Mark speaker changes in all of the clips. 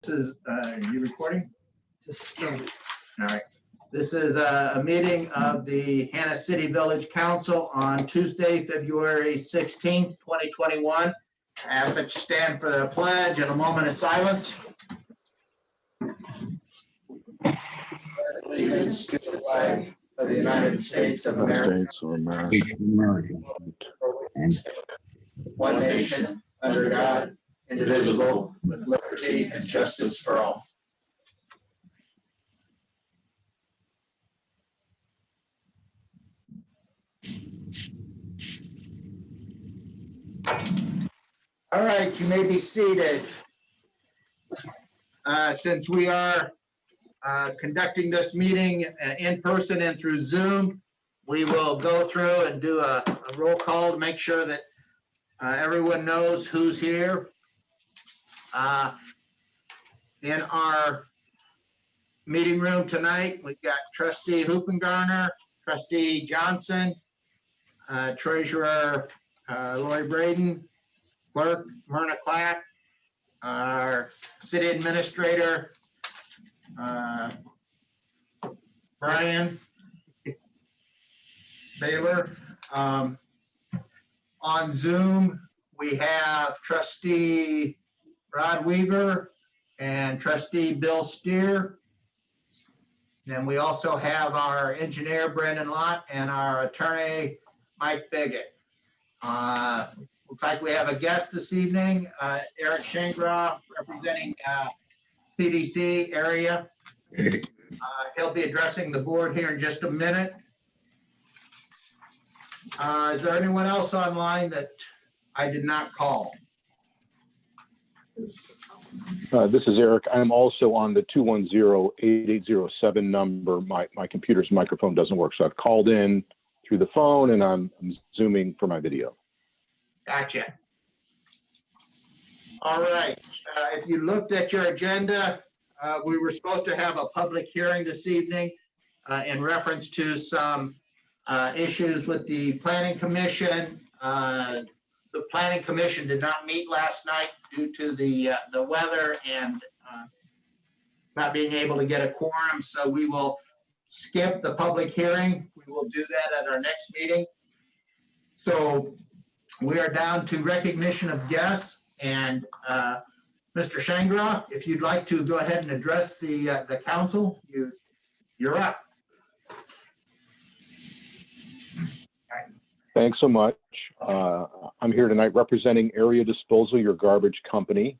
Speaker 1: is, you recording?
Speaker 2: Just start.
Speaker 1: All right. This is a meeting of the Hannah City Village Council on Tuesday, February 16th, 2021. I ask that you stand for the pledge and a moment of silence. Allegiance to the flag of the United States of America. One nation, under God, indivisible, with liberty and justice for all. All right, you may be seated. Since we are conducting this meeting in person and through Zoom, we will go through and do a roll call to make sure that everyone knows who's here. In our meeting room tonight, we've got Trustee Hoopengarner, Trustee Johnson, Treasurer Lori Braden, Clerk Myrna Clatt, our City Administrator Brian Baylor. On Zoom, we have Trustee Rod Weaver and Trustee Bill Steer. Then we also have our engineer Brandon Lott and our attorney Mike Biggett. Looks like we have a guest this evening, Eric Shangraw, representing PDC area. He'll be addressing the board here in just a minute. Is there anyone else online that I did not call?
Speaker 3: This is Eric. I'm also on the 210-8807 number. My computer's microphone doesn't work, so I've called in through the phone and I'm Zooming for my video.
Speaker 1: Gotcha. All right. If you looked at your agenda, we were supposed to have a public hearing this evening in reference to some issues with the Planning Commission. The Planning Commission did not meet last night due to the weather and not being able to get a quorum, so we will skip the public hearing. We will do that at our next meeting. So we are down to recognition of guests, and Mr. Shangraw, if you'd like to go ahead and address the council, you're up.
Speaker 3: Thanks so much. I'm here tonight representing Area Disposal, your garbage company.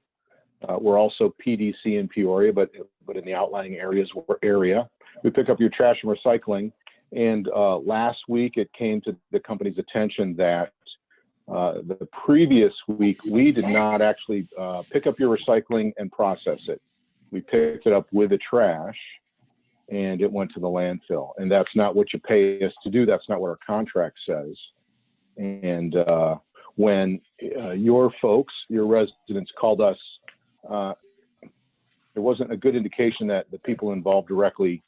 Speaker 3: We're also PDC in Peoria, but in the outlying areas, we're area. We pick up your trash and recycling. And last week, it came to the company's attention that the previous week, we did not actually pick up your recycling and process it. We picked it up with the trash and it went to the landfill. And that's not what you pay us to do. That's not what our contract says. And when your folks, your residents called us, there wasn't a good indication that the people involved directly,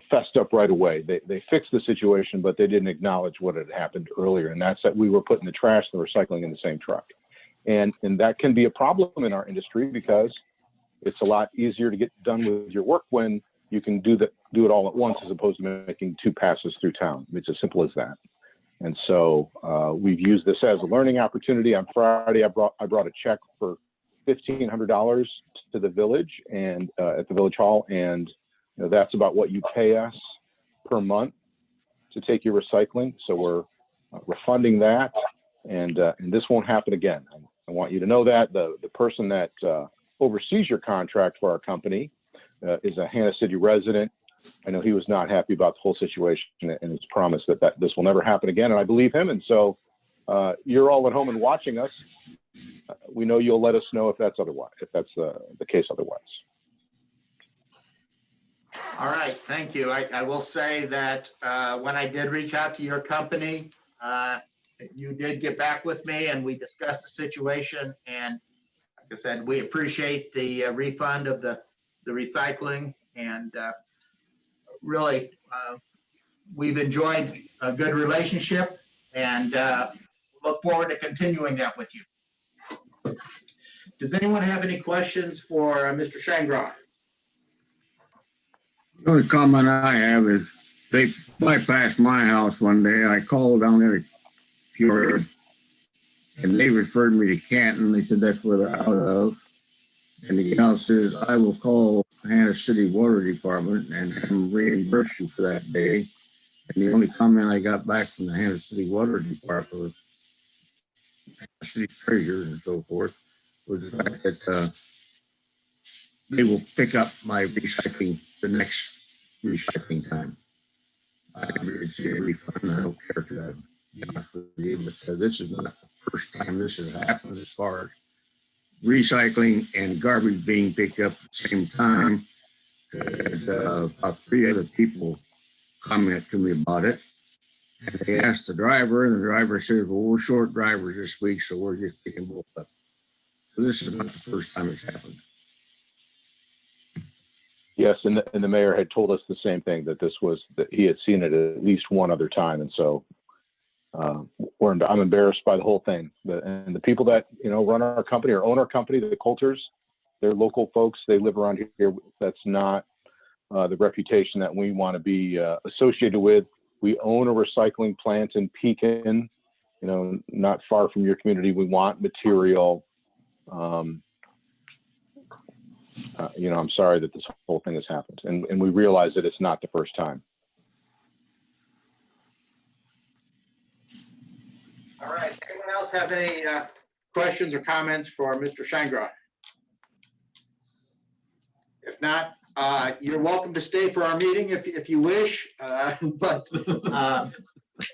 Speaker 3: fessed up right away. They fixed the situation, but they didn't acknowledge what had happened earlier. And that's that we were putting the trash and the recycling in the same truck. And that can be a problem in our industry because it's a lot easier to get done with your work when you can do it all at once as opposed to making two passes through town. It's as simple as that. And so we've used this as a learning opportunity. On Friday, I brought a check for $1,500 to the village and at the village hall, and that's about what you pay us per month to take your recycling. So we're refunding that, and this won't happen again. I want you to know that the person that oversees your contract for our company is a Hannah City resident. I know he was not happy about the whole situation and it's promised that this will never happen again. And I believe him. And so you're all at home and watching us. We know you'll let us know if that's otherwise, if that's the case otherwise.
Speaker 1: All right, thank you. I will say that when I did reach out to your company, you did get back with me and we discussed the situation. And like I said, we appreciate the refund of the recycling, and really we've enjoyed a good relationship and look forward to continuing that with you. Does anyone have any questions for Mr. Shangrah?
Speaker 2: The only comment I have is they bypassed my house one day. I called down there to Pure and they referred me to Canton. They said that's where they're out of. And the gal says, I will call Hannah City Water Department and have them reimburse you for that day. And the only comment I got back from the Hannah City Water Department was city treasurers and so forth was the fact that they will pick up my recycling the next recycling time. I didn't see a refund. I don't care for that. To be honest with you, but this is not the first time this has happened as far as recycling and garbage being picked up at the same time. About 3 other people commented to me about it. And they asked the driver, and the driver said, well, we're short drivers this week, so we're just picking both up. So this is not the first time it's happened.
Speaker 3: Yes, and the mayor had told us the same thing, that he had seen it at least one other time. And so I'm embarrassed by the whole thing. And the people that, run our company or own our company, the Coulters, they're local folks. They live around here. That's not the reputation that we want to be associated with. We own a recycling plant in Pekin, not far from your community. We want material. I'm sorry that this whole thing has happened, and we realize that it's not the first time.
Speaker 1: All right. Anyone else have any questions or comments for Mr. Shangrah? If not, you're welcome to stay for our meeting if you wish, but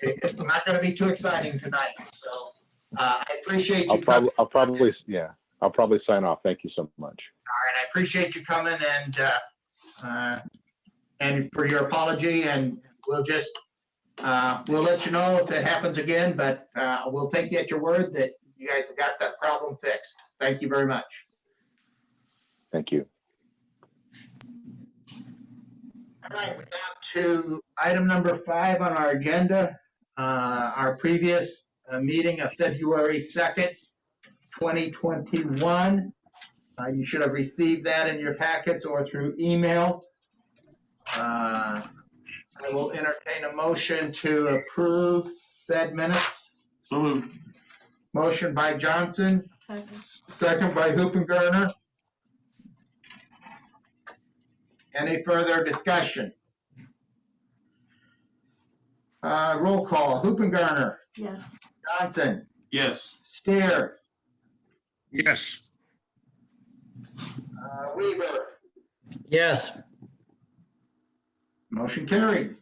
Speaker 1: it's not going to be too exciting tonight. So I appreciate you.
Speaker 3: I'll probably sign off. Thank you so much.
Speaker 1: All right, I appreciate you coming and for your apology, and we'll let you know if it happens again, but we'll take you at your word that you guys have got that problem fixed. Thank you very much.
Speaker 3: Thank you.
Speaker 1: All right, we're down to item number 5 on our agenda. Our previous meeting of February 2nd, 2021. You should have received that in your packets or through email. I will entertain a motion to approve said minutes.
Speaker 4: So moved.
Speaker 1: Motion by Johnson, second by Hoopengarner. Any further discussion? Roll call. Hoopengarner.
Speaker 5: Yes.
Speaker 1: Johnson.
Speaker 4: Yes.
Speaker 1: Steer.
Speaker 2: Yes.
Speaker 1: Weaver.
Speaker 6: Yes.
Speaker 1: Motion carried.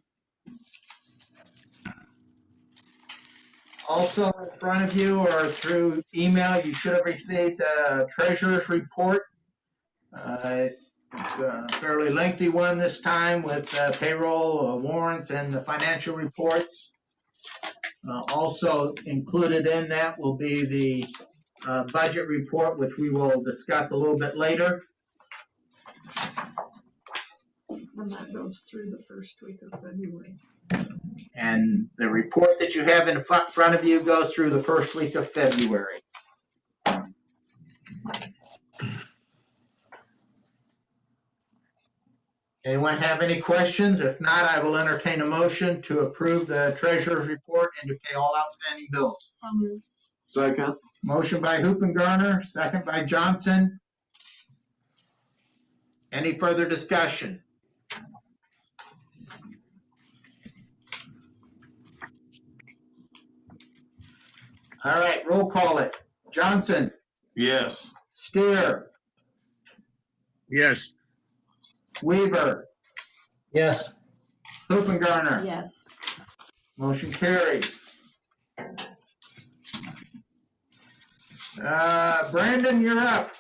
Speaker 1: Also in front of you or through email, you should have received a treasurer's report. A fairly lengthy one this time with payroll, warrants, and the financial reports. Also included in that will be the budget report, which we will discuss a little bit later.
Speaker 5: And that goes through the first week of February.
Speaker 1: And the report that you have in front of you goes through the first week of February. Anyone have any questions? If not, I will entertain a motion to approve the treasurer's report and to pay all outstanding bills.
Speaker 5: So moved.
Speaker 4: Second.
Speaker 1: Motion by Hoopengarner, second by Johnson. Any further discussion? All right, roll call it. Johnson,
Speaker 4: Yes.
Speaker 1: Steer,
Speaker 2: Yes.
Speaker 1: Weaver,
Speaker 6: Yes.
Speaker 1: Hoopengarner.
Speaker 5: Yes.
Speaker 1: Motion carried. Brandon, you're up.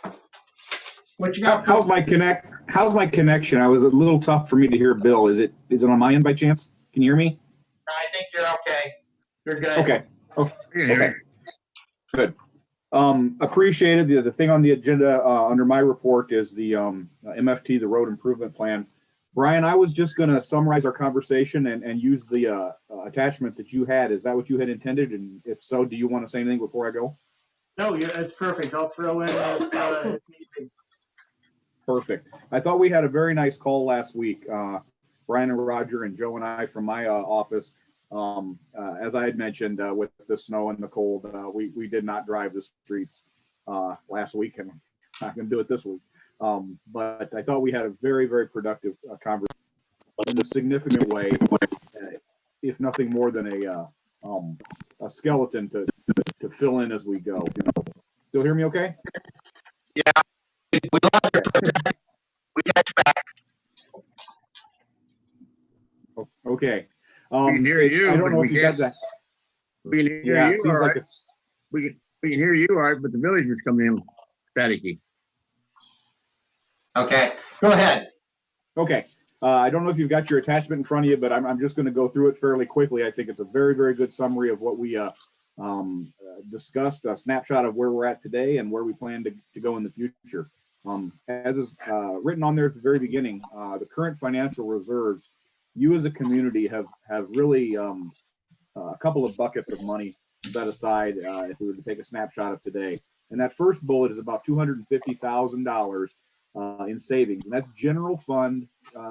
Speaker 1: What you got?
Speaker 7: How's my connection? I was a little tough for me to hear Bill. Is it on my end by chance? Can you hear me?
Speaker 1: I think you're okay. You're good.
Speaker 7: Okay. Okay. Good. Appreciated. The thing on the agenda under my report is the MFT, the road improvement plan. Brian, I was just going to summarize our conversation and use the attachment that you had. Is that what you had intended? And if so, do you want to say anything before I go?
Speaker 8: No, yeah, that's perfect. I'll throw in if need be.
Speaker 7: Perfect. I thought we had a very nice call last week. Brian and Roger and Joe and I from my office. As I had mentioned, with the snow and the cold, we did not drive the streets last week, and I'm not going to do it this week. But I thought we had a very, very productive conversation in a significant way, if nothing more than a skeleton to fill in as we go. Still hear me okay?
Speaker 1: We lost your percent. We got you back.
Speaker 7: Okay.
Speaker 2: We can hear you,
Speaker 7: I don't
Speaker 2: but
Speaker 7: know
Speaker 2: we
Speaker 7: if you got
Speaker 2: can't.
Speaker 7: that.
Speaker 2: We can hear
Speaker 7: Yeah,
Speaker 2: you
Speaker 7: it
Speaker 2: all
Speaker 7: seems like
Speaker 2: right.
Speaker 7: it's
Speaker 2: We can hear you all right, but the villagers coming in staticky.
Speaker 1: Okay, go ahead.
Speaker 7: okay. I don't know if you've got your attachment in front of you, but I'm just going to go through it fairly quickly. I think it's a very, very good summary of what we discussed, a snapshot of where we're at today and where we plan to go in the future. As is written on there at the very beginning, the current financial reserves, you as a community have really a couple of buckets of money set aside if we were to take a snapshot of today. And that first bullet is about $250,000 in savings, and that's general fund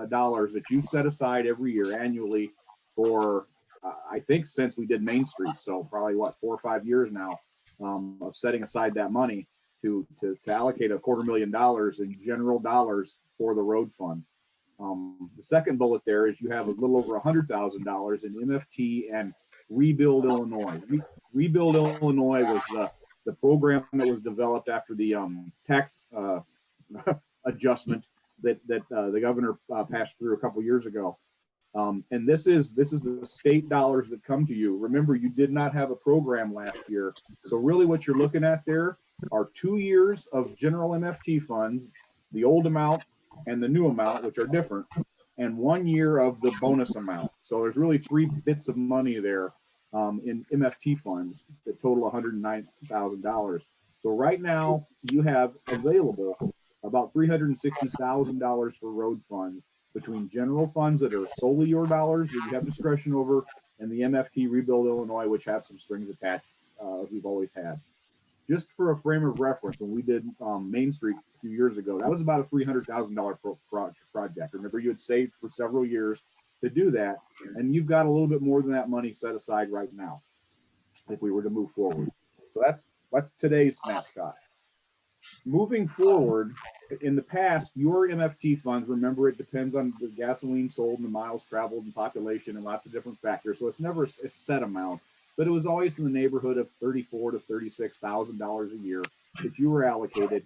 Speaker 7: dollars that you set aside every year annually for I think since we did Main Street, so probably what, 4 or 5 years now of setting aside that money to allocate $250,000 in general dollars for the road fund. The second bullet there is you have a little over $100,000 in MFT and Rebuild Illinois. Rebuild Illinois was the program that was developed after the tax adjustment that the governor passed through a couple years ago. And this is the state dollars that come to you. Remember, you did not have a program last year. So really what you're looking at there are 2 years of general MFT funds, the old amount and the new amount, which are different, and 1 year of the bonus amount. So there's really 3 bits of money there in MFT funds that total $109,000. So right now you have available about $360,000 for road funds between general funds that are solely your dollars that you have discretion over, and the MFT Rebuild Illinois, which have some strings attached, we've always had. Just for a frame of reference, when we did Main Street a few years ago, that was about a $300,000 project. Remember, you had saved for several years to do that, and you've got a little bit more than that money set aside right now if we were to move forward. So that's today's snapshot. Moving forward, in the past, your MFT funds, remember, it depends on the gasoline sold and the miles traveled and population and lots of different factors. So it's never a set amount, but it was always in the neighborhood of $34,000 to $36,000 a year that you were allocated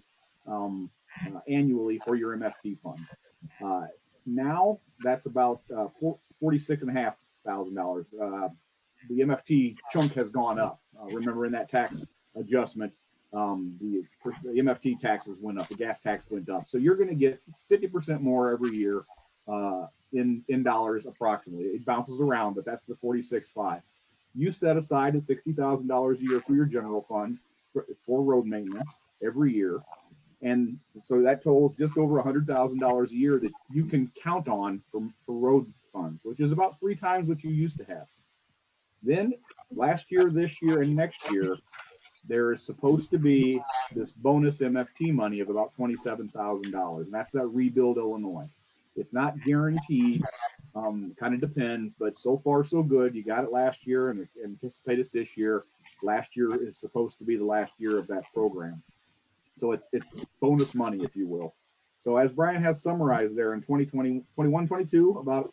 Speaker 7: annually for your MFT fund. Now that's about $46,500. The MFT chunk has gone up. Remember, in that tax adjustment, the MFT taxes went up, the gas tax went up. So you're going to get 50% more every year in dollars approximately. It bounces around, but that's the 46.5. You set aside at $60,000 a year for your general fund for road maintenance every year. And so that totals just over $100,000 a year that you can count on for road funds, which is about 3 times what you used to have. Then last year, this year, and next year, there is supposed to be this bonus MFT money of about $27,000, and that's that Rebuild Illinois. It's not guaranteed, kind of depends, but so far so good. You got it last year and anticipate it this year. Last year is supposed to be the last year of that program. So it's bonus money, if you will. So as Brian has summarized there in 2020, 21, 22, about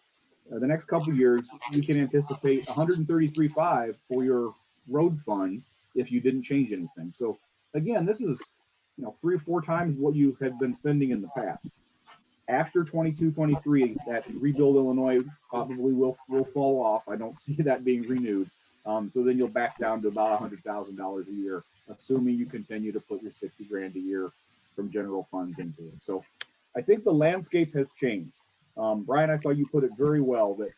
Speaker 7: the next couple of years, you can anticipate $133.5 for your road funds if you didn't change anything. So again, this is 3 or 4 times what you had been spending in the past. After 22, 23, that Rebuild Illinois probably will fall off. I don't see that being renewed. So then you'll back down to about $100,000 a year, assuming you continue to put your $60,000 a year from general funds into it. So I think the landscape has changed. Brian, I thought you put it very well that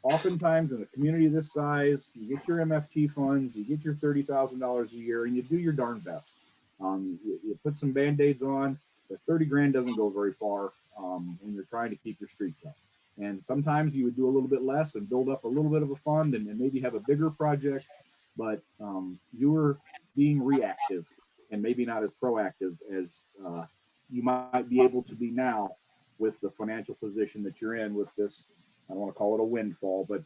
Speaker 7: oftentimes in a community this size, you get your MFT funds, you get your $30,000 a year, and you do your darn best. You put some Band-Aids on, but $30,000 doesn't go very far when you're trying to keep your streets up. And sometimes you would do a little bit less and build up a little bit of a fund and maybe have a bigger project, but you were being reactive and maybe not as proactive as you might be able to be now with the financial position that you're in with this. I don't want to call it a windfall, but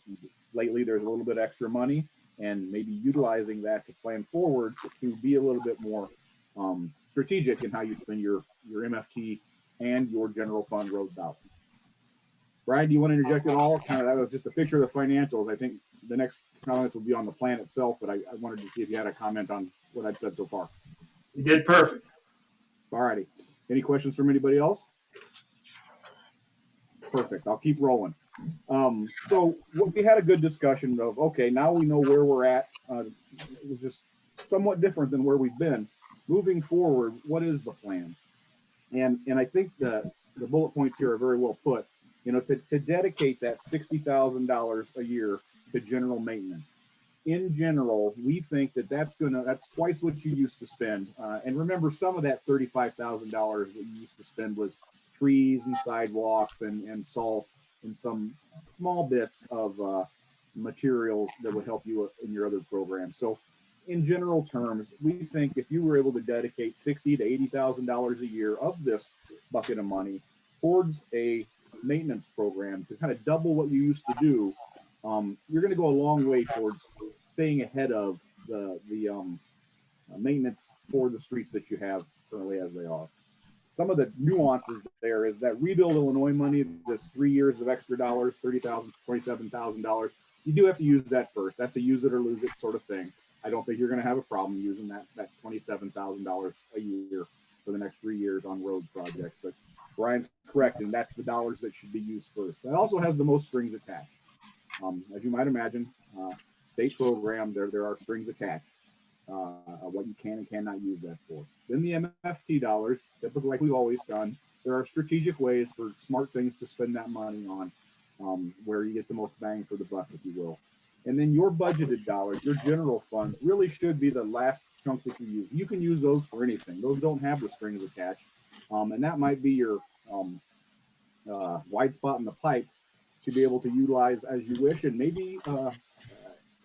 Speaker 7: lately there's a little bit extra money, and maybe utilizing that to plan forward to be a little bit more strategic in how you spend your MFT and your general fund road dollars. Brian, do you want to interject at all? Kind of, that was just a picture of the financials. I think the next comments will be on the plan itself, but I wanted to see if you had a comment on what I've said so far.
Speaker 8: You did perfect.
Speaker 7: All righty. Any questions from anybody else? Perfect. I'll keep rolling. So we had a good discussion of, okay, now we know where we're at. It was just somewhat different than where we've been. Moving forward, what is the plan? And I think the bullet points here are very well put. You know, to dedicate that $60,000 a year to general maintenance. In general, we think that's twice what you used to spend. And remember, some of that $35,000 that you used to spend was trees and sidewalks and salt and some small bits of materials that would help you in your other programs. So in general terms, we think if you were able to dedicate $60,000 to $80,000 a year of this bucket of money towards a maintenance program to kind of double what you used to do, you're going to go a long way towards staying ahead of the maintenance for the streets that you have currently as they are. Some of the nuances there is that Rebuild Illinois money, this 3 years of extra dollars, $30,000, $27,000, you do have to use that first. That's a use it or lose it sort of thing. I don't think you're going to have a problem using that $27,000 a year for the next 3 years on road projects. But Brian's correct, and that's the dollars that should be used first. That also has the most strings attached. As you might imagine, state program, there are strings attached. What you can and cannot use that for. Then the MFT dollars, typically like we've always done, there are strategic ways for smart things to spend that money on, where you get the most bang for the buck, if you will. And then your budgeted dollars, your general fund, really should be the last chunk that you use. You can use those for anything. Those don't have the strings attached. And that might be your wide spot in the pipe to be able to utilize as you wish. And maybe, I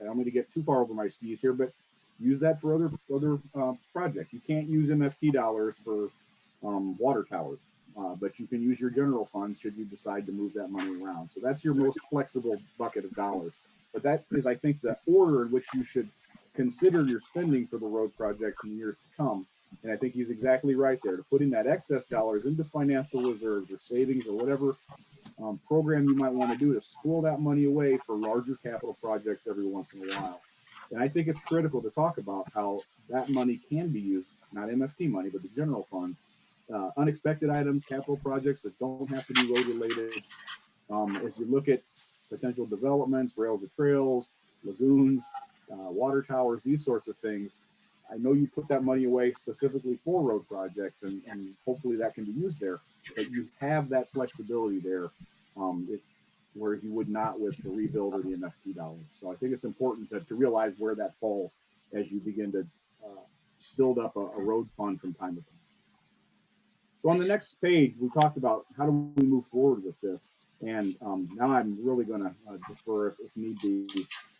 Speaker 7: don't need to get too far over my skis here, but use that for other projects. You can't use MFT dollars for water towers, but you can use your general fund should you decide to move that money around. So that's your most flexible bucket of dollars. But that is, I think, the order in which you should consider your spending for the road projects in years to come. And I think he's exactly right there. To putting that excess dollars into financial reserves or savings or whatever program you might want to do to squirrel that money away for larger capital projects every once in a while. And I think it's critical to talk about how that money can be used, not MFT money, but the general funds, unexpected items, capital projects that don't have to be road related. As you look at potential developments, rails or trails, lagoons, water towers, these sorts of things, I know you put that money away specifically for road projects, and hopefully that can be used there. But you have that flexibility there, where you would not with the rebuild or the MFT dollars. So I think it's important to realize where that falls as you begin to build up a road fund from time to time. So on the next page, we talked about how do we move forward with this. And now I'm really going to defer if need be.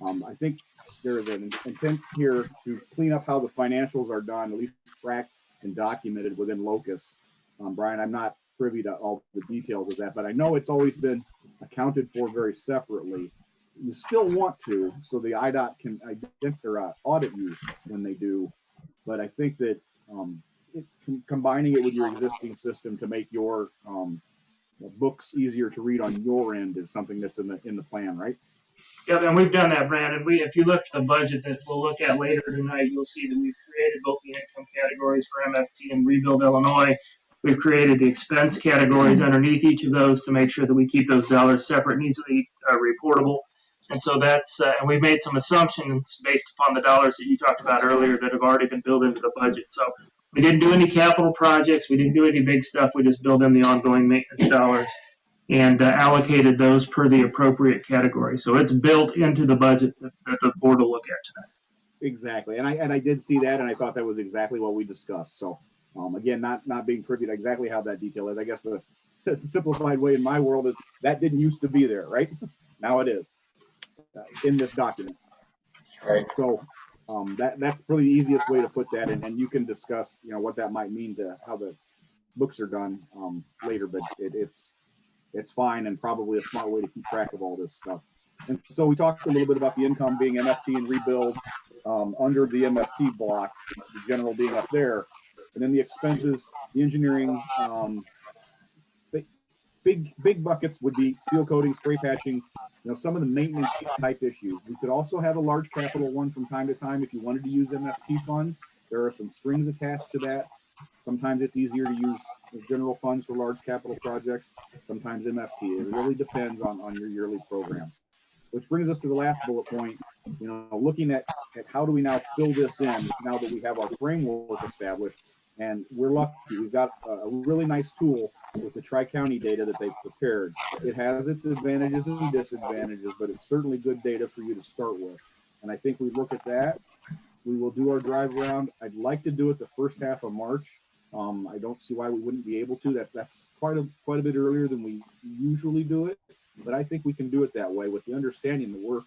Speaker 7: I think there is an intent here to clean up how the financials are done, at least tracked and documented within Locus. Brian, I'm not privy to all the details of that, but I know it's always been accounted for very separately. You still want to, so the IDOT can audit you when they do. But I think that combining it with your existing system to make your books easier to read on your end is something that's in the plan, right?
Speaker 8: Yeah, and we've done that, Brandon. If you look at the budget that we'll look at later tonight, you'll see that we've created both the income categories for MFT and Rebuild Illinois. We've created the expense categories underneath each of those to make sure that we keep those dollars separate and easily reportable. And so that's, and we've made some assumptions based upon the dollars that you talked about earlier that have already been built into the budget. So we didn't do any capital projects. We didn't do any big stuff. We just built in the ongoing maintenance dollars and allocated those per the appropriate category. So it's built into the budget that the board will look at tonight.
Speaker 7: Exactly. And I did see that, and I thought that was exactly what we discussed. So again, not being privy to exactly how that detail is. I guess the simplified way in my world is that didn't used to be there, right? Now it is in this document.
Speaker 1: Right.
Speaker 7: So that's probably the easiest way to put that, and you can discuss, what that might mean to how the books are done later, but it's fine and probably a smart way to keep track of all this stuff. And so we talked a little bit about the income being MFT and rebuild under the MFT block, the general being up there, and then the expenses, the engineering, big buckets would be seal coating, spray patching, some of the maintenance type issues. We could also have a large capital one from time to time if you wanted to use MFT funds. There are some strings attached to that. Sometimes it's easier to use general funds for large capital projects, sometimes MFT. It really depends on your yearly program. Which brings us to the last bullet point, looking at how do we now fill this in now that we have our framework established. And we're lucky. We've got a really nice tool with the Tri-County data that they've prepared. It has its advantages and disadvantages, but it's certainly good data for you to start with. And I think we look at that. We will do our drive around. I'd like to do it the first half of March. I don't see why we wouldn't be able to. That's quite a bit earlier than we usually do it, but I think we can do it that way with the understanding that we're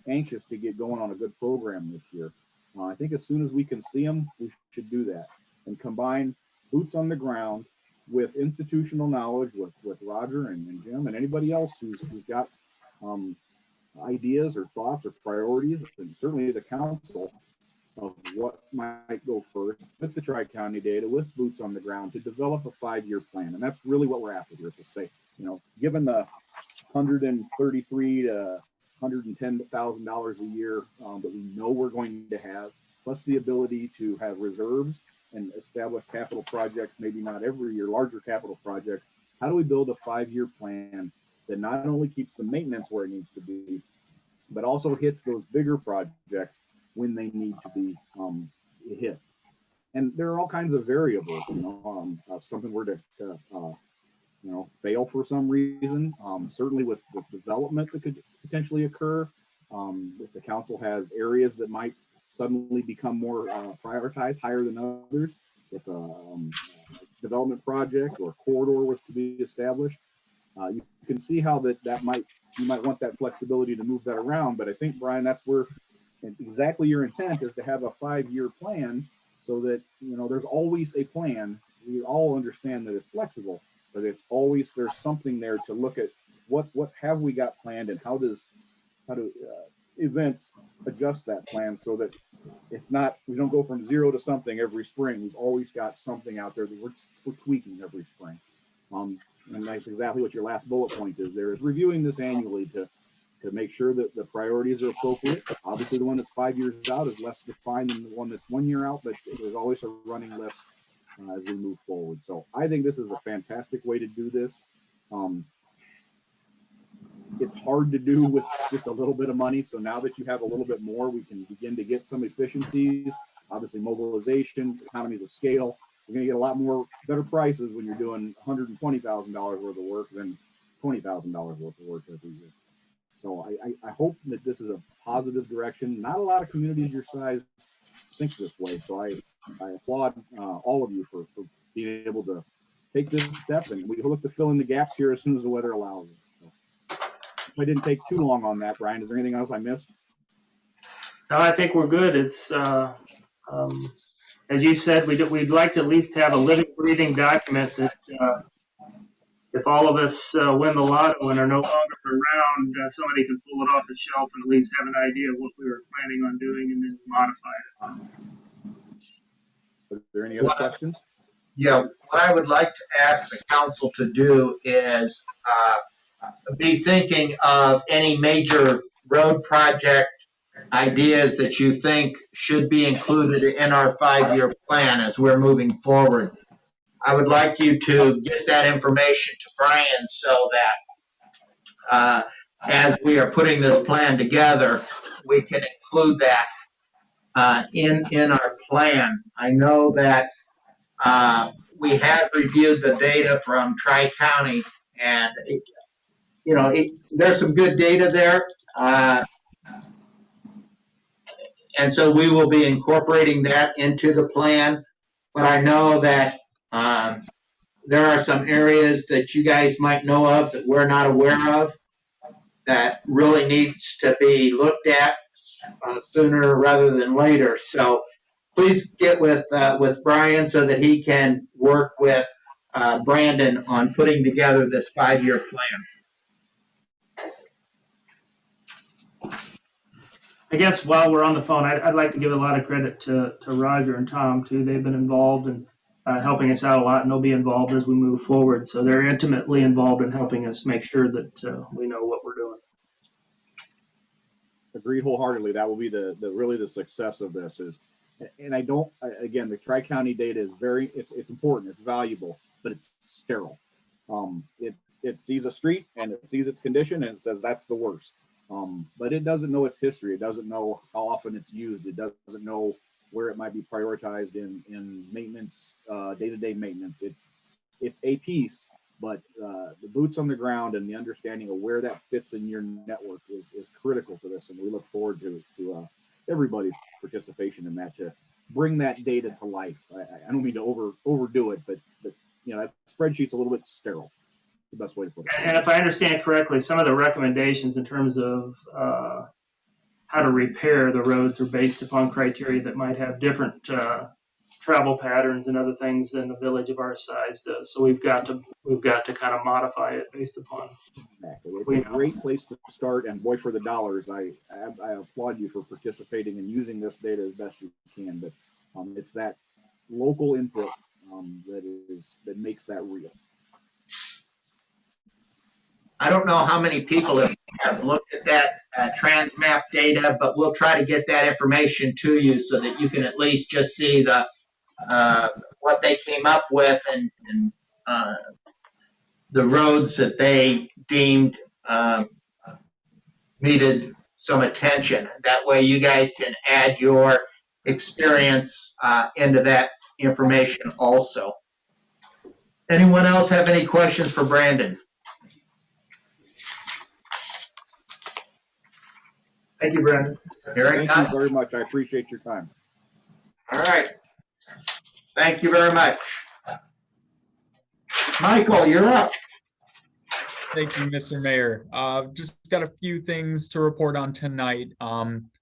Speaker 7: anxious to get going on a good program this year. I think as soon as we can see them, we should do that and combine boots on the ground with institutional knowledge with Roger and Jim and anybody else who's got ideas or thoughts or priorities, and certainly the council of what might go first with the Tri-County data, with boots on the ground to develop a 5-year plan. And that's really what we're after here, is to say, given the $133,000 to $110,000 a year that we know we're going to have, plus the ability to have reserves and establish capital projects, maybe not every year, larger capital projects. How do we build a 5-year plan that not only keeps the maintenance where it needs to be, but also hits those bigger projects when they need to be hit? And there are all kinds of variables. If something were to fail for some reason, certainly with development that could potentially occur. If the council has areas that might suddenly become more prioritized higher than others, if a development project or corridor was to be established, you can see how you might want that flexibility to move that around. But I think, Brian, that's where exactly your intent is, to have a 5-year plan so that there's always a plan. We all understand that it's flexible, but it's always, there's something there to look at what have we got planned, and how do events adjust that plan so that it's not, we don't go from zero to something every spring. We've always got something out there that we're tweaking every spring. And that's exactly what your last bullet point is there, is reviewing this annually to make sure that the priorities are appropriate. Obviously, the one that's 5 years out is less defined than the one that's 1 year out, but there's always a running list as we move forward. So I think this is a fantastic way to do this. It's hard to do with just a little bit of money. So now that you have a little bit more, we can begin to get some efficiencies, obviously mobilization, economies of scale. You're going to get a lot more better prices when you're doing $120,000 worth of work than $20,000 worth of work every year. So I hope that this is a positive direction. Not a lot of communities your size think this way. So I applaud all of you for being able to take this step, and we look to fill in the gaps here as soon as the weather allows it. So if I didn't take too long on that, Brian, is there anything else I missed?
Speaker 8: No, I think we're good. It's as you said, we'd like to at least have a living, breathing document that if all of us win the lotto and are no longer around, somebody can pull it off the shelf and at least have an idea of what we were planning on doing and then modify it.
Speaker 7: Are there any other questions?
Speaker 1: Yeah, what I would like to ask the council to do is be thinking of any major road project ideas that you think should be included in our 5-year plan as we're moving forward. I would like you to get that information to Brian so that as we are putting this plan together, we can include that in our plan. I know that we have reviewed the data from Tri-County, and there's some good data there. And so we will be incorporating that into the plan. But I know that there are some areas that you guys might know of that we're not aware of that really needs to be looked at, sooner rather than later. So please get with Brian so that he can work with Brandon on putting together this 5-year plan.
Speaker 8: I guess while we're on the phone, I'd like to give a lot of credit to Roger and Tom too. They've been involved in helping us out a lot, and they'll be involved as we move forward. So they're intimately involved in helping us make sure that we know what we're doing.
Speaker 7: Agreed wholeheartedly. That will be the really the success of this is, and again, the Tri-County data is it's important, it's valuable, but it's sterile. It sees a street and it sees its condition and it says that's the worst. But it doesn't know its history. It doesn't know how often it's used. It doesn't know where it might be prioritized in maintenance, day-to-day maintenance. It's a piece, but the boots on the ground and the understanding of where that fits in your network is critical to this. And we look forward to everybody's participation in that to bring that data to life. I don't mean to overdo it, but that spreadsheet's a little bit sterile. The best way to put it.
Speaker 8: And if I understand correctly, some of the recommendations in terms of how to repair the roads are based upon criteria that might have different travel patterns and other things than a village of our size does. So we've got to kind of modify it based upon.
Speaker 7: Exactly. It's a great place to start, and boy, for the dollars, I applaud you for participating and using this data as best you can. But it's that local input that makes that real.
Speaker 1: I don't know how many people have looked at that Transmap data, but we'll try to get that information to you so that you can at least just see what they came up with and the roads that they deemed needed some attention. That way you guys can add your experience into that information also. Anyone else have any questions for Brandon?
Speaker 8: Thank you, Brandon.
Speaker 7: Thank you very much. I appreciate your time.
Speaker 1: All right. Thank you very much. Michael, you're up.
Speaker 9: Thank you, Mr. Mayor. Just got a few things to report on tonight.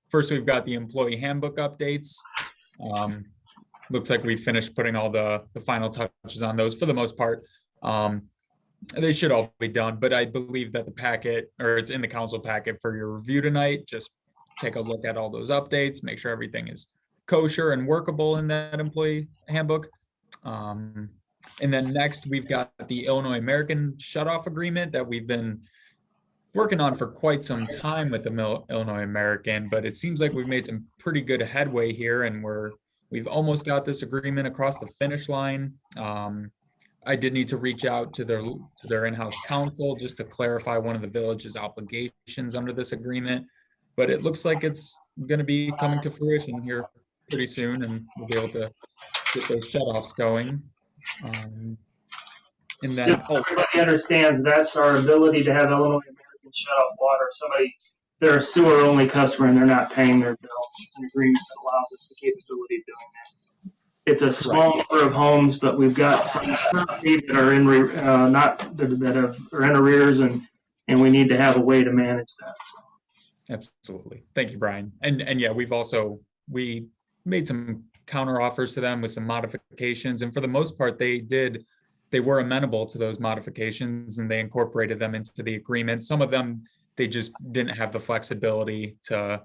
Speaker 9: First, we've got the employee handbook updates. Looks like we finished putting all the final touches on those for the most part. They should all be done, but I believe that the packet, or it's in the council packet for your review tonight. Just take a look at all those updates, make sure everything is kosher and workable in that employee handbook. And then next, we've got the Illinois American Shutoff Agreement that we've been working on for quite some time with the Illinois American, but it seems like we've made some pretty good headway here, and we've almost got this agreement across the finish line. I did need to reach out to their in-house counsel just to clarify one of the village's obligations under this agreement, but it looks like it's going to be coming to fruition here pretty soon, and we'll be able to get those shutoffs going. And then
Speaker 8: Everybody understands that's our ability to have Illinois American shut off water. If they're a sewer only customer and they're not paying their bill, it's an agreement that allows us the capability of doing that. It's a small number of homes, but we've got some that are in are in arrears, and we need to have a way to manage that. So.
Speaker 9: Absolutely, thank you, Brian. And yeah, we made some counter offers to them with some modifications, and for the most part, they were amenable to those modifications, and they incorporated them into the agreement. Some of them they just didn't have the flexibility to.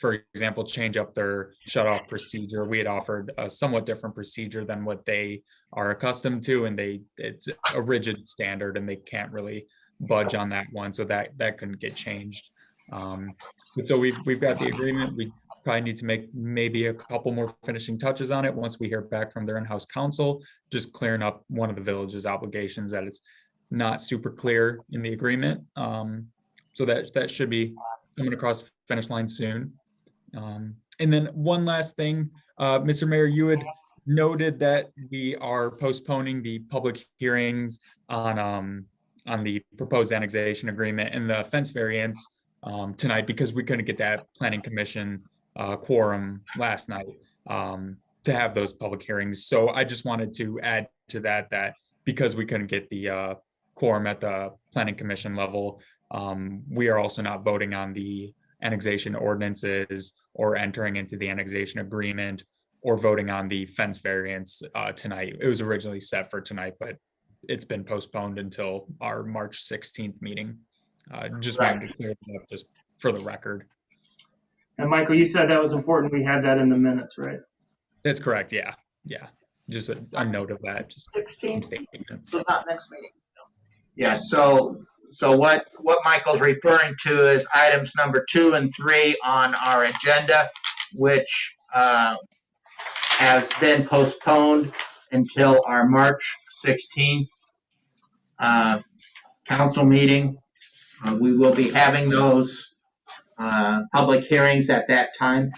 Speaker 9: For example, change up their shutoff procedure. We had offered a somewhat different procedure than what they are accustomed to, and it's a rigid standard, and they can't really budge on that one, so that couldn't get changed. But so we've got the agreement. We probably need to make maybe a couple more finishing touches on it once we hear back from their in-house counsel, just clearing up one of the village's obligations that it's not super clear in the agreement. So that should be coming across the finish line soon. And then one last thing, Mr. Mayor, you had noted that we are postponing the public hearings on the proposed annexation agreement and the fence variance tonight because we couldn't get that planning commission quorum last night to have those public hearings. So I just wanted to add to that because we couldn't get the quorum at the planning commission level, we are also not voting on the annexation ordinances or entering into the annexation agreement or voting on the fence variance tonight. It was originally set for tonight, but it's been postponed until our March 16th meeting. Just wanted to clear it up just for the record.
Speaker 8: And Michael, you said that was important. We had that in the minutes, right?
Speaker 9: That's correct. Yeah. Yeah. Just a note of that. Just
Speaker 5: 16th,
Speaker 9: statement.
Speaker 5: so not next meeting.
Speaker 1: Yeah, so what Michael's referring to is items number 2 and 3 on our agenda, which has been postponed until our March 16th council meeting. We will be having those public hearings at that time.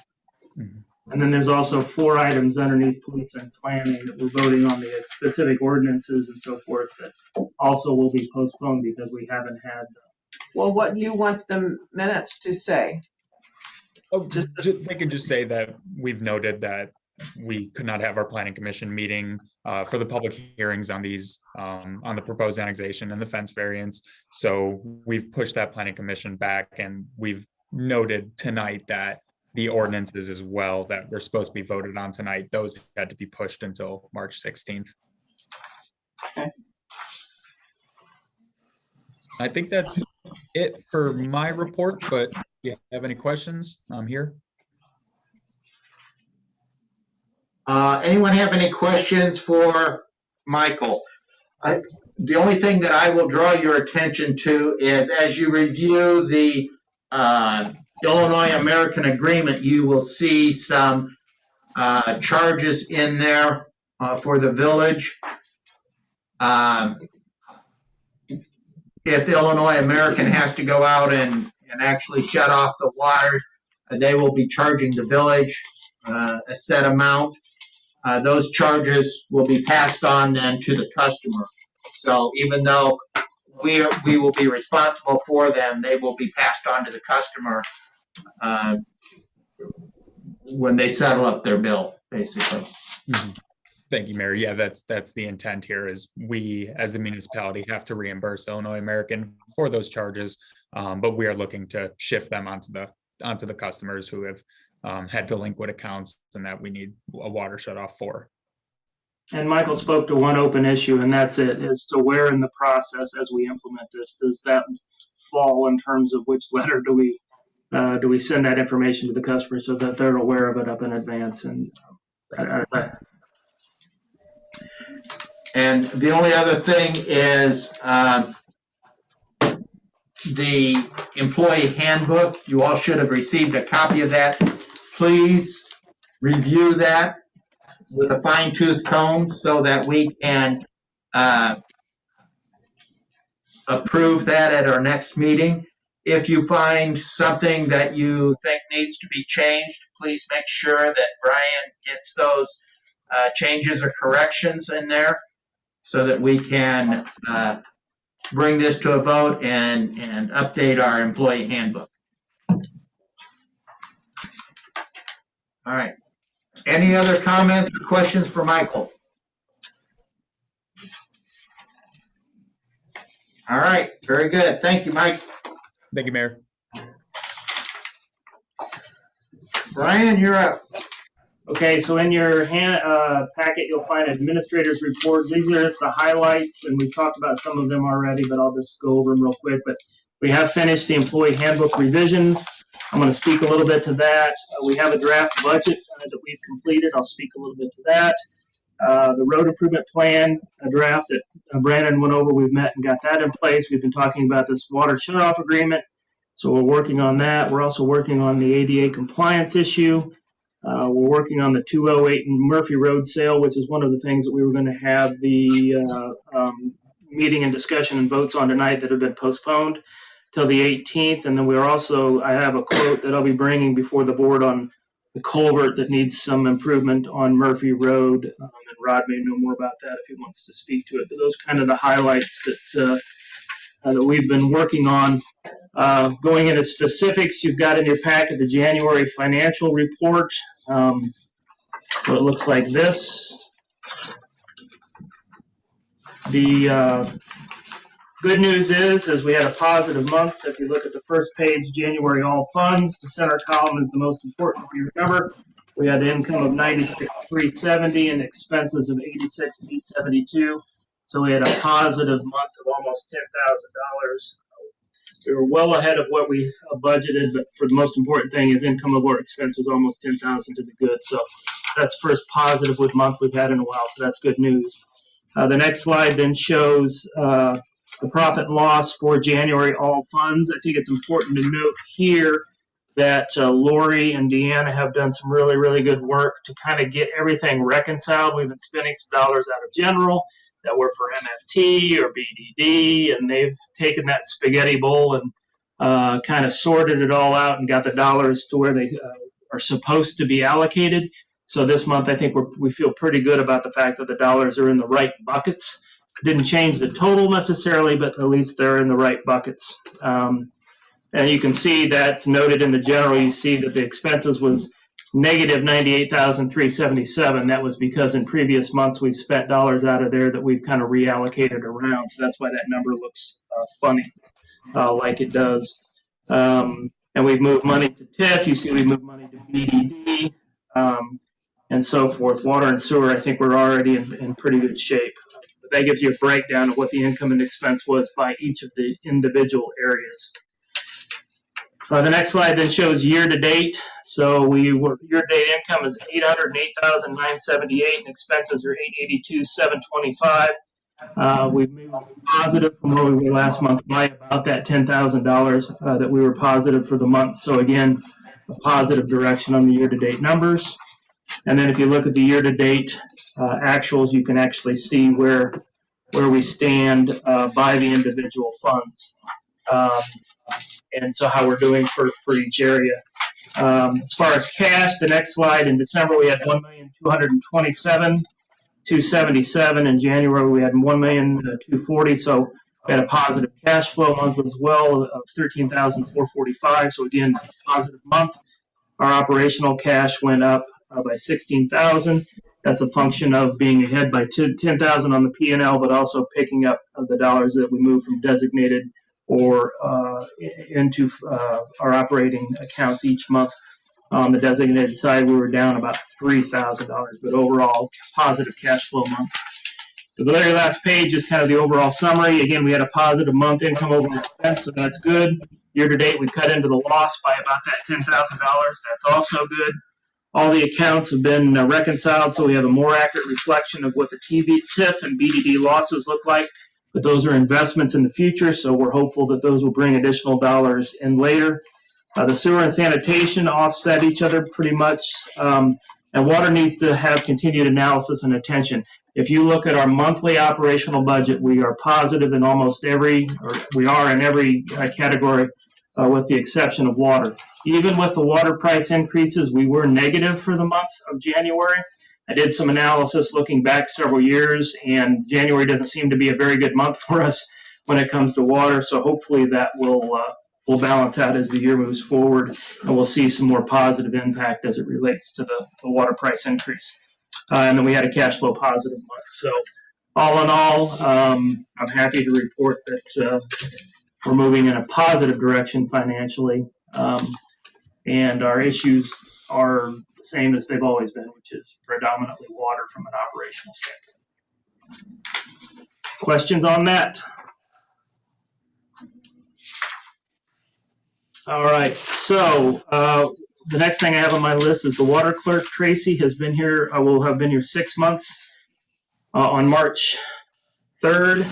Speaker 8: And then there's also 4 items underneath police and planning that we're voting on, the specific ordinances and so forth, that also will be postponed because we haven't had.
Speaker 5: Well, what do you want the minutes to say?
Speaker 9: Oh, they could just say that we've noted that we could not have our planning commission meeting for the public hearings on these on the proposed annexation and the fence variance. So we've pushed that planning commission back, and we've noted tonight that the ordinances as well that were supposed to be voted on tonight, those had to be pushed until March 16th.
Speaker 5: Okay.
Speaker 9: I think that's it for my report, but if you have any questions, I'm here.
Speaker 1: Anyone have any questions for Michael? The only thing that I will draw your attention to is as you review the Illinois American Agreement, you will see some charges in there for the village. If Illinois American has to go out and actually shut off the water, they will be charging the village a set amount. Those charges will be passed on then to the customer. So even though we will be responsible for them, they will be passed on to the customer when they settle up their bill, basically.
Speaker 9: Mm-hmm. Thank you, Mayor. Yeah, that's the intent here is we as a municipality have to reimburse Illinois American for those charges, but we are looking to shift them onto the customers who have had delinquent accounts and that we need a water shut off for.
Speaker 8: And Michael spoke to one open issue, and that's it, as to where in the process as we implement this, does that fall in terms of which letter do we send that information to the customer so that they're aware of it up in advance? And
Speaker 1: And the only other thing is the employee handbook. You all should have received a copy of that. Please review that with a fine-tooth comb so that we can approve that at our next meeting. If you find something that you think needs to be changed, please make sure that Brian gets those changes or corrections in there so that we can bring this to a vote and update our employee handbook. All right. Any other comments or questions for Michael? All right, very good. Thank you, Mike.
Speaker 9: Thank you, Mayor.
Speaker 1: Brian, you're up.
Speaker 8: okay, so in your packet, you'll find administrator's report. These are just the highlights, and we've talked about some of them already, but I'll just go over them real quick. But we have finished the employee handbook revisions. I'm going to speak a little bit to that. We have a draft budget that we've completed. I'll speak a little bit to that. The road improvement plan, a draft that Brandon went over, we've met and got that in place. We've been talking about this water shutoff agreement, so we're working on that. We're also working on the ADA compliance issue. We're working on the 208 Murphy Road sale, which is one of the things that we were going to have the meeting and discussion and votes on tonight that have been postponed till the 18th. And then I have a quote that I'll be bringing before the board on the culvert that needs some improvement on Murphy Road. And Rod may know more about that if he wants to speak to it. But those kind of the highlights that we've been working on. Going into specifics, you've got in your packet the January financial report. So it looks like this. The Good news is we had a positive month. If you look at the first page, January all funds, the center column is the most important for you to remember. We had income of 96,370 and expenses of 86,872. So we had a positive month of almost $10,000. We were well ahead of what we budgeted, but for the most important thing is income over expense was almost 10,000 to the good. So that's the first positive month we've had in a while. So that's good news. The next slide then shows the profit and loss for January all funds. I think it's important to note here that Lori and Deanna have done some really, really good work to kind of get everything reconciled. We've been spending some dollars out of general that were for MFT or BDD, and they've taken that spaghetti bowl and kind of sorted it all out and got the dollars to where they are supposed to be allocated. So this month, I think we feel pretty good about the fact that the dollars are in the right buckets. Didn't change the total necessarily, but at least they're in the right buckets. And you can see that's noted in the general. You see that the expenses was negative 98,377. That was because in previous months we've spent dollars out of there that we've kind of reallocated around. So that's why that number looks funny, like it does. And we've moved money to TIF. You see we've moved money to BDD. And so forth. Water and sewer, I think we're already in pretty good shape. But that gives you a breakdown of what the income and expense was by each of the individual areas. The next slide then shows year-to-date. So year-to-date income is $808,978, and expenses are $882,725. We've moved positive from where we were last month by about that $10,000 that we were positive for the month. So again, a positive direction on the year-to-date numbers. And then if you look at the year-to-date actuals, you can actually see where we stand by the individual funds, and so how we're doing for each area. As far as cash, the next slide, in December we had $1,227,277. In January we had $1,240,000. So we had a positive cash flow month as well of $13,445. So again, positive month. Our operational cash went up by $16,000. That's a function of being ahead by $10,000 on the P&L, but also picking up the dollars that we moved from designated or into our operating accounts each month. On the designated side, we were down about $3,000, but overall positive cash flow month. The very last page is kind of the overall summary. Again, we had a positive month, income over expense, so that's good. Year to date, we cut into the loss by about that $10,000. That's also good. All the accounts have been reconciled, so we have a more accurate reflection of what the TIF and BDD losses look like. But those are investments in the future, so we're hopeful that those will bring additional dollars in later. The sewer and sanitation offset each other pretty much, and water needs to have continued analysis and attention. If you look at our monthly operational budget, we are positive in almost every, or we are in every category, with the exception of water. Even with the water price increases, we were negative for the month of January. I did some analysis looking back several years, and January doesn't seem to be a very good month for us when it comes to water. So hopefully that will balance out as the year moves forward, and we'll see some more positive impact as it relates to the water price increase. And then we had a cash flow positive month. So all in all, I'm happy to report that we're moving in a positive direction financially, and our issues are the same as they've always been, which is predominantly water from an operational standpoint. Questions on that? All right, so the next thing I have on my list is the water clerk. Tracy has been here, will have been here 6 months. On March 3rd,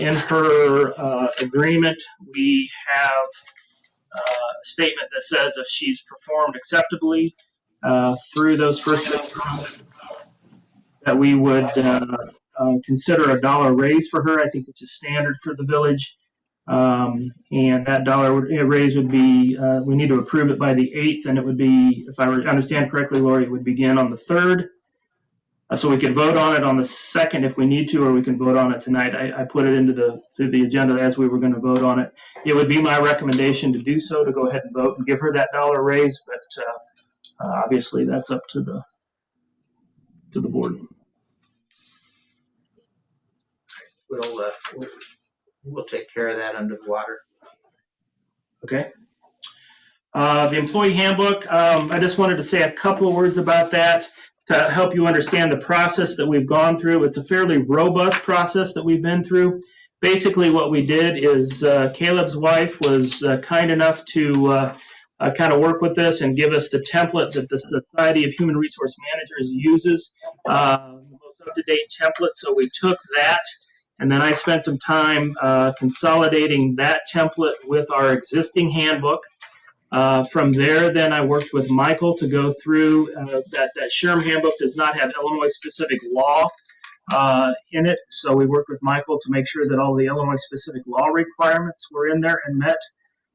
Speaker 8: in her agreement, we have a statement that says if she's performed acceptably through those first 6 months, that we would consider a $1 raise for her, I think, which is standard for the village. And that $1 raise would be, we need to approve it by the 8th, and it would be, if I understand correctly, Lori, it would begin on the 3rd. So we could vote on it on the 2nd if we need to, or we can vote on it tonight. I put it into the agenda as we were going to vote on it. It would be my recommendation to do so, to go ahead and vote and give her that $1 raise, but obviously that's up to the board.
Speaker 1: We'll we'll take care of that under the water.
Speaker 8: Okay. The employee handbook, I just wanted to say a couple of words about that to help you understand the process that we've gone through. It's a fairly robust process that we've been through. Basically, what we did is Caleb's wife was kind enough to kind of work with us and give us the template that the Society of Human Resource Managers uses, the most up-to-date template. So we took that, and then I spent some time consolidating that template with our existing handbook. From there, then I worked with Michael to go through that SHRM handbook does not have Illinois-specific law in it. So we worked with Michael to make sure that all the Illinois-specific law requirements were in there and met.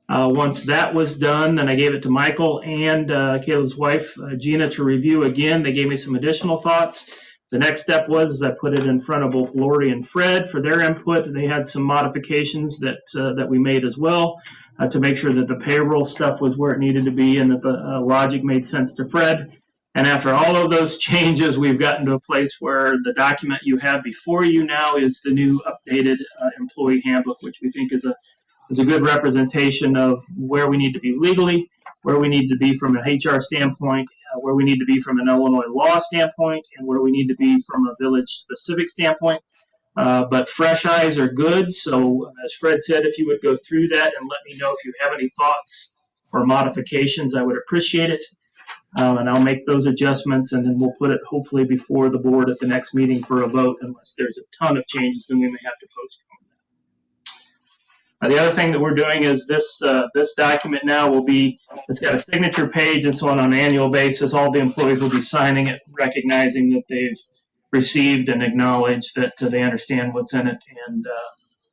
Speaker 8: Once that was done, then I gave it to Michael and Caleb's wife, Gina, to review again. They gave me some additional thoughts. The next step was I put it in front of both Lori and Fred for their input. They had some modifications that we made as well to make sure that the payroll stuff was where it needed to be and that the logic made sense to Fred. And after all of those changes, we've gotten to a place where the document you have before you now is the new updated employee handbook, which we think is a good representation of where we need to be legally, where we need to be from an HR standpoint, where we need to be from an Illinois law standpoint, and where we need to be from a village-specific standpoint. But fresh eyes are good. So as Fred said, if you would go through that and let me know if you have any thoughts or modifications, I would appreciate it. And I'll make those adjustments, and then we'll put it hopefully before the board at the next meeting for a vote. Unless there's a ton of changes, then we may have to postpone that. The other thing that we're doing is this document now will be, it's got a signature page and so on an annual basis. All the employees will be signing it, recognizing that they've received and acknowledged that they understand what's in it, and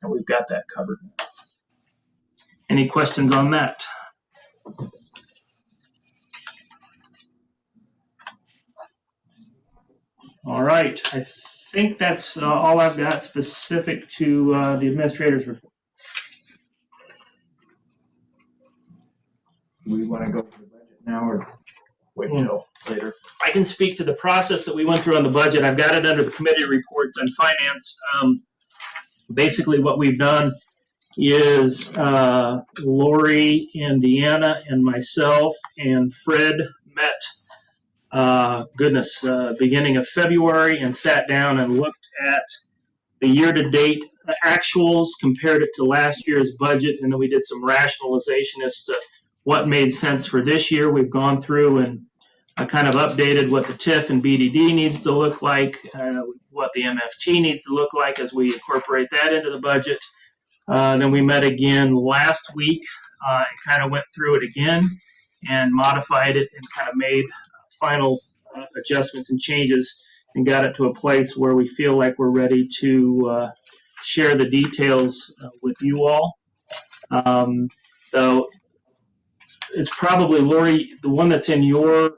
Speaker 8: we've got that covered. Any questions on that? All right, I think that's all I've got specific to the administrator's report.
Speaker 1: Do we want to go to the budget now or wait until later?
Speaker 8: I can speak to the process that we went through on the budget. I've got it under the committee reports and finance. Basically, what we've done is Lori and Deanna and myself and Fred met, beginning of February, and sat down and looked at the year-to-date actuals, compared it to last year's budget, and then we did some rationalization as to what made sense for this year. We've gone through and kind of updated what the TIF and BDD needs to look like, what the MFT needs to look like as we incorporate that into the budget. Then we met again last week and kind of went through it again and modified it and kind of made final adjustments and changes and got it to a place where we feel like we're ready to share the details with you all. So it's probably, Lori, the one that's in your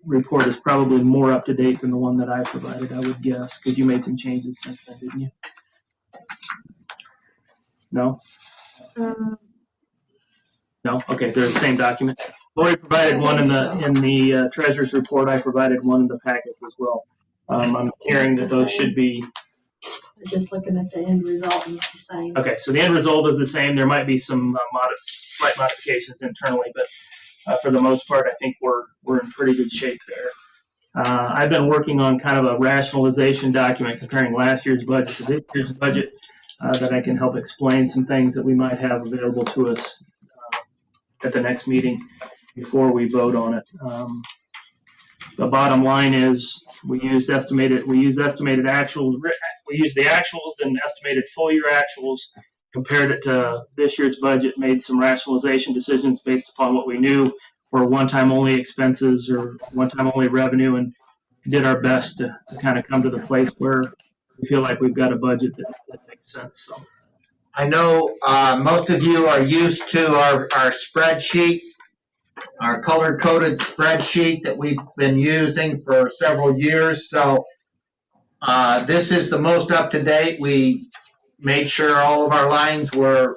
Speaker 8: report is probably more up to date than the one that I provided, I would guess, because you made some changes since then, didn't you? No? No? Okay, they're the same document. Lori provided one in the treasurer's report. I provided one in the packets as well. I'm hearing that those should be.
Speaker 5: I was just looking at the end result and it's the same.
Speaker 8: Okay, so the end result is the same. There might be some slight modifications internally, but for the most part, I think we're in pretty good shape there. I've been working on kind of a rationalization document comparing last year's budget to this year's budget that I can help explain some things that we might have available to us at the next meeting before we vote on it. The bottom line is we used the actuals. We used the actuals, then estimated full year actuals, compared it to this year's budget, made some rationalization decisions based upon what we knew were one-time only expenses or one-time only revenue, and did our best to kind of come to the place where we feel like we've got a budget that makes sense. So
Speaker 1: I know most of you are used to our spreadsheet, our color-coded spreadsheet that we've been using for several years. So this is the most up-to-date. We made sure all of our lines were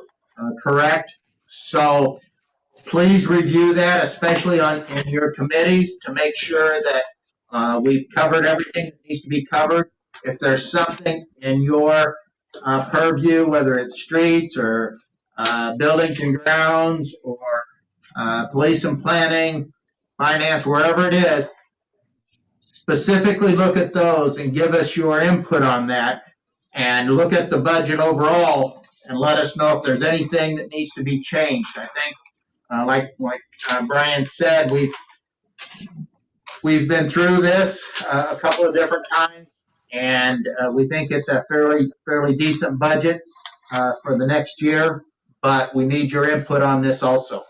Speaker 1: correct. So please review that, especially in your committees, to make sure that we've covered everything that needs to be covered. If there's something in your purview, whether it's streets or buildings and grounds or police and planning, finance, wherever it is, specifically look at those and give us your input on that and look at the budget overall and let us know if there's anything that needs to be changed. I think, like Brian said, we've been through this a couple of different times, and we think it's a fairly decent budget for the next year, but we need your input on this also.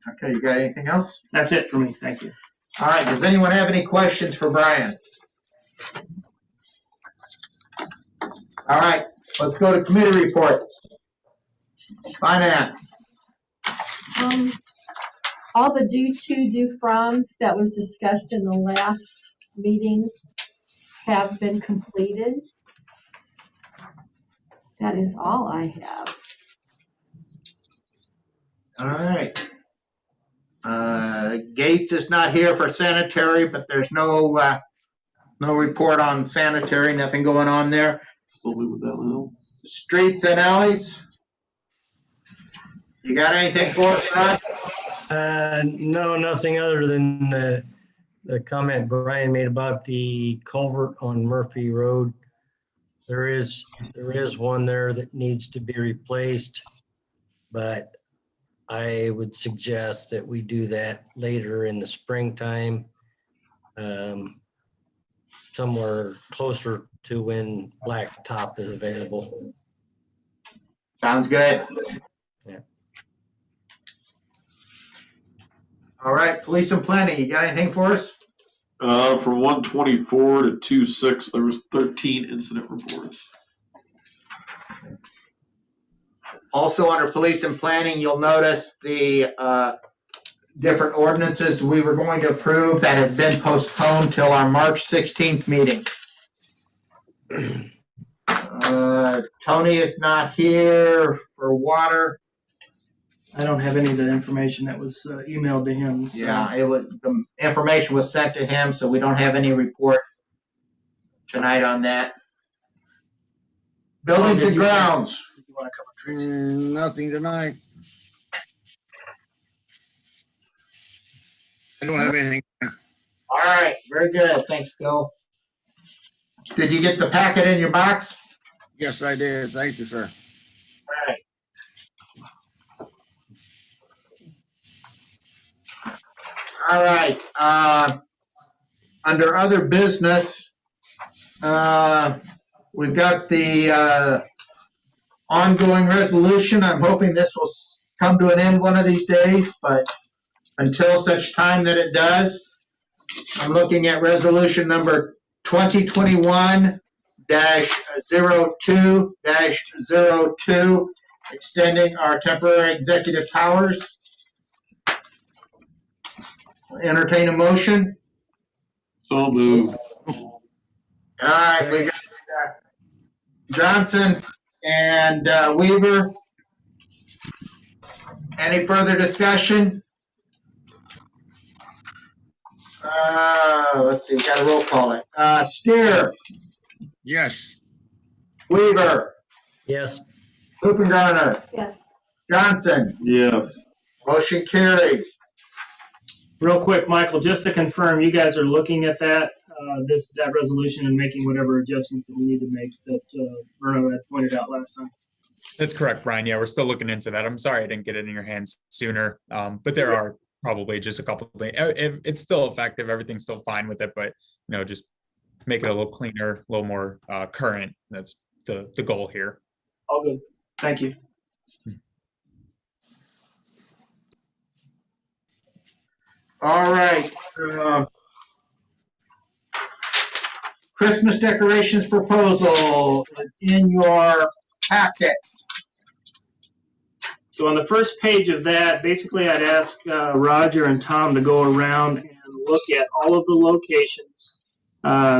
Speaker 1: Okay, you got anything else?
Speaker 8: That's it for me. Thank you.
Speaker 1: All right, does anyone have any questions for Brian? All right, let's go to committee reports. Finance.
Speaker 5: All the due to, due froms that was discussed in the last meeting have been completed. That is all I have.
Speaker 1: All right. Gates is not here for sanitary, but there's no report on sanitary, nothing going on there.
Speaker 4: Still good with that now.
Speaker 1: Streets and alleys. You got anything for us, Ron?
Speaker 6: No, nothing other than the comment Brian made about the culvert on Murphy Road. There is one there that needs to be replaced, but I would suggest that we do that later in the springtime, somewhere closer to when blacktop is available.
Speaker 1: Sounds good.
Speaker 6: Yeah.
Speaker 1: All right, police and planning, you got anything for us?
Speaker 4: From 124 to 26, there was 13 incident reports.
Speaker 1: Also, under police and planning, you'll notice the different ordinances we were going to approve that have been postponed till our March 16th meeting. Tony is not here for water.
Speaker 8: I don't have any of the information that was emailed to him. So.
Speaker 1: Yeah, the information was sent to him, so we don't have any report tonight on that. Buildings and grounds.
Speaker 8: You want to cover Tracy?
Speaker 2: Nothing tonight. I don't have anything.
Speaker 1: All right, very good. Thanks, Bill. Did you get the packet in your box?
Speaker 2: Yes, I did. Thank you, sir.
Speaker 1: All right. All right. Under other business, we've got the ongoing resolution. I'm hoping this will come to an end one of these days, but until such time that it does, I'm looking at resolution number 2021-02-02, extending our temporary executive powers. Entertain a motion.
Speaker 4: So moved.
Speaker 1: All right, we got Johnson and Weaver. Any further discussion? Let's see, we got a roll call it. Steer,
Speaker 2: Yes.
Speaker 1: Weaver,
Speaker 6: Yes.
Speaker 1: Hoopengarner,
Speaker 5: Yes.
Speaker 1: Johnson,
Speaker 4: Yes.
Speaker 1: motion carried.
Speaker 8: Real quick, Michael, just to confirm, you guys are looking at that resolution and making whatever adjustments that we need to make that Bruno had pointed out last time.
Speaker 9: That's correct, Brian. Yeah, we're still looking into that. I'm sorry I didn't get it in your hands sooner, but there are probably just a couple of things. It's still effective. Everything's still fine with it, but just make it a little cleaner, a little more current. That's the goal here.
Speaker 8: All good. Thank you.
Speaker 1: All right. Christmas decorations proposal is in your packet.
Speaker 8: So on the first page of that, basically I'd ask Roger and Tom to go around and look at all of the locations,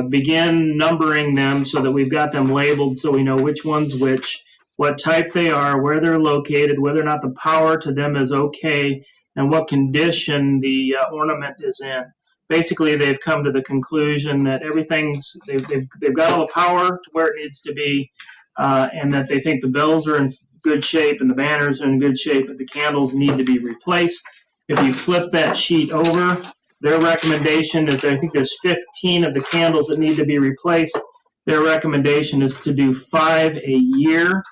Speaker 8: begin numbering them so that we've got them labeled so we know which one's which, what type they are, where they're located, whether or not the power to them is okay, and what condition the ornament is in. Basically, they've come to the conclusion that they've got all the power to where it needs to be, and that they think the bells are in good shape and the banners are in good shape, but the candles need to be replaced. If you flip that sheet over, their recommendation is, I think there's 15 of the candles that need to be replaced. Their recommendation is to do 5 a year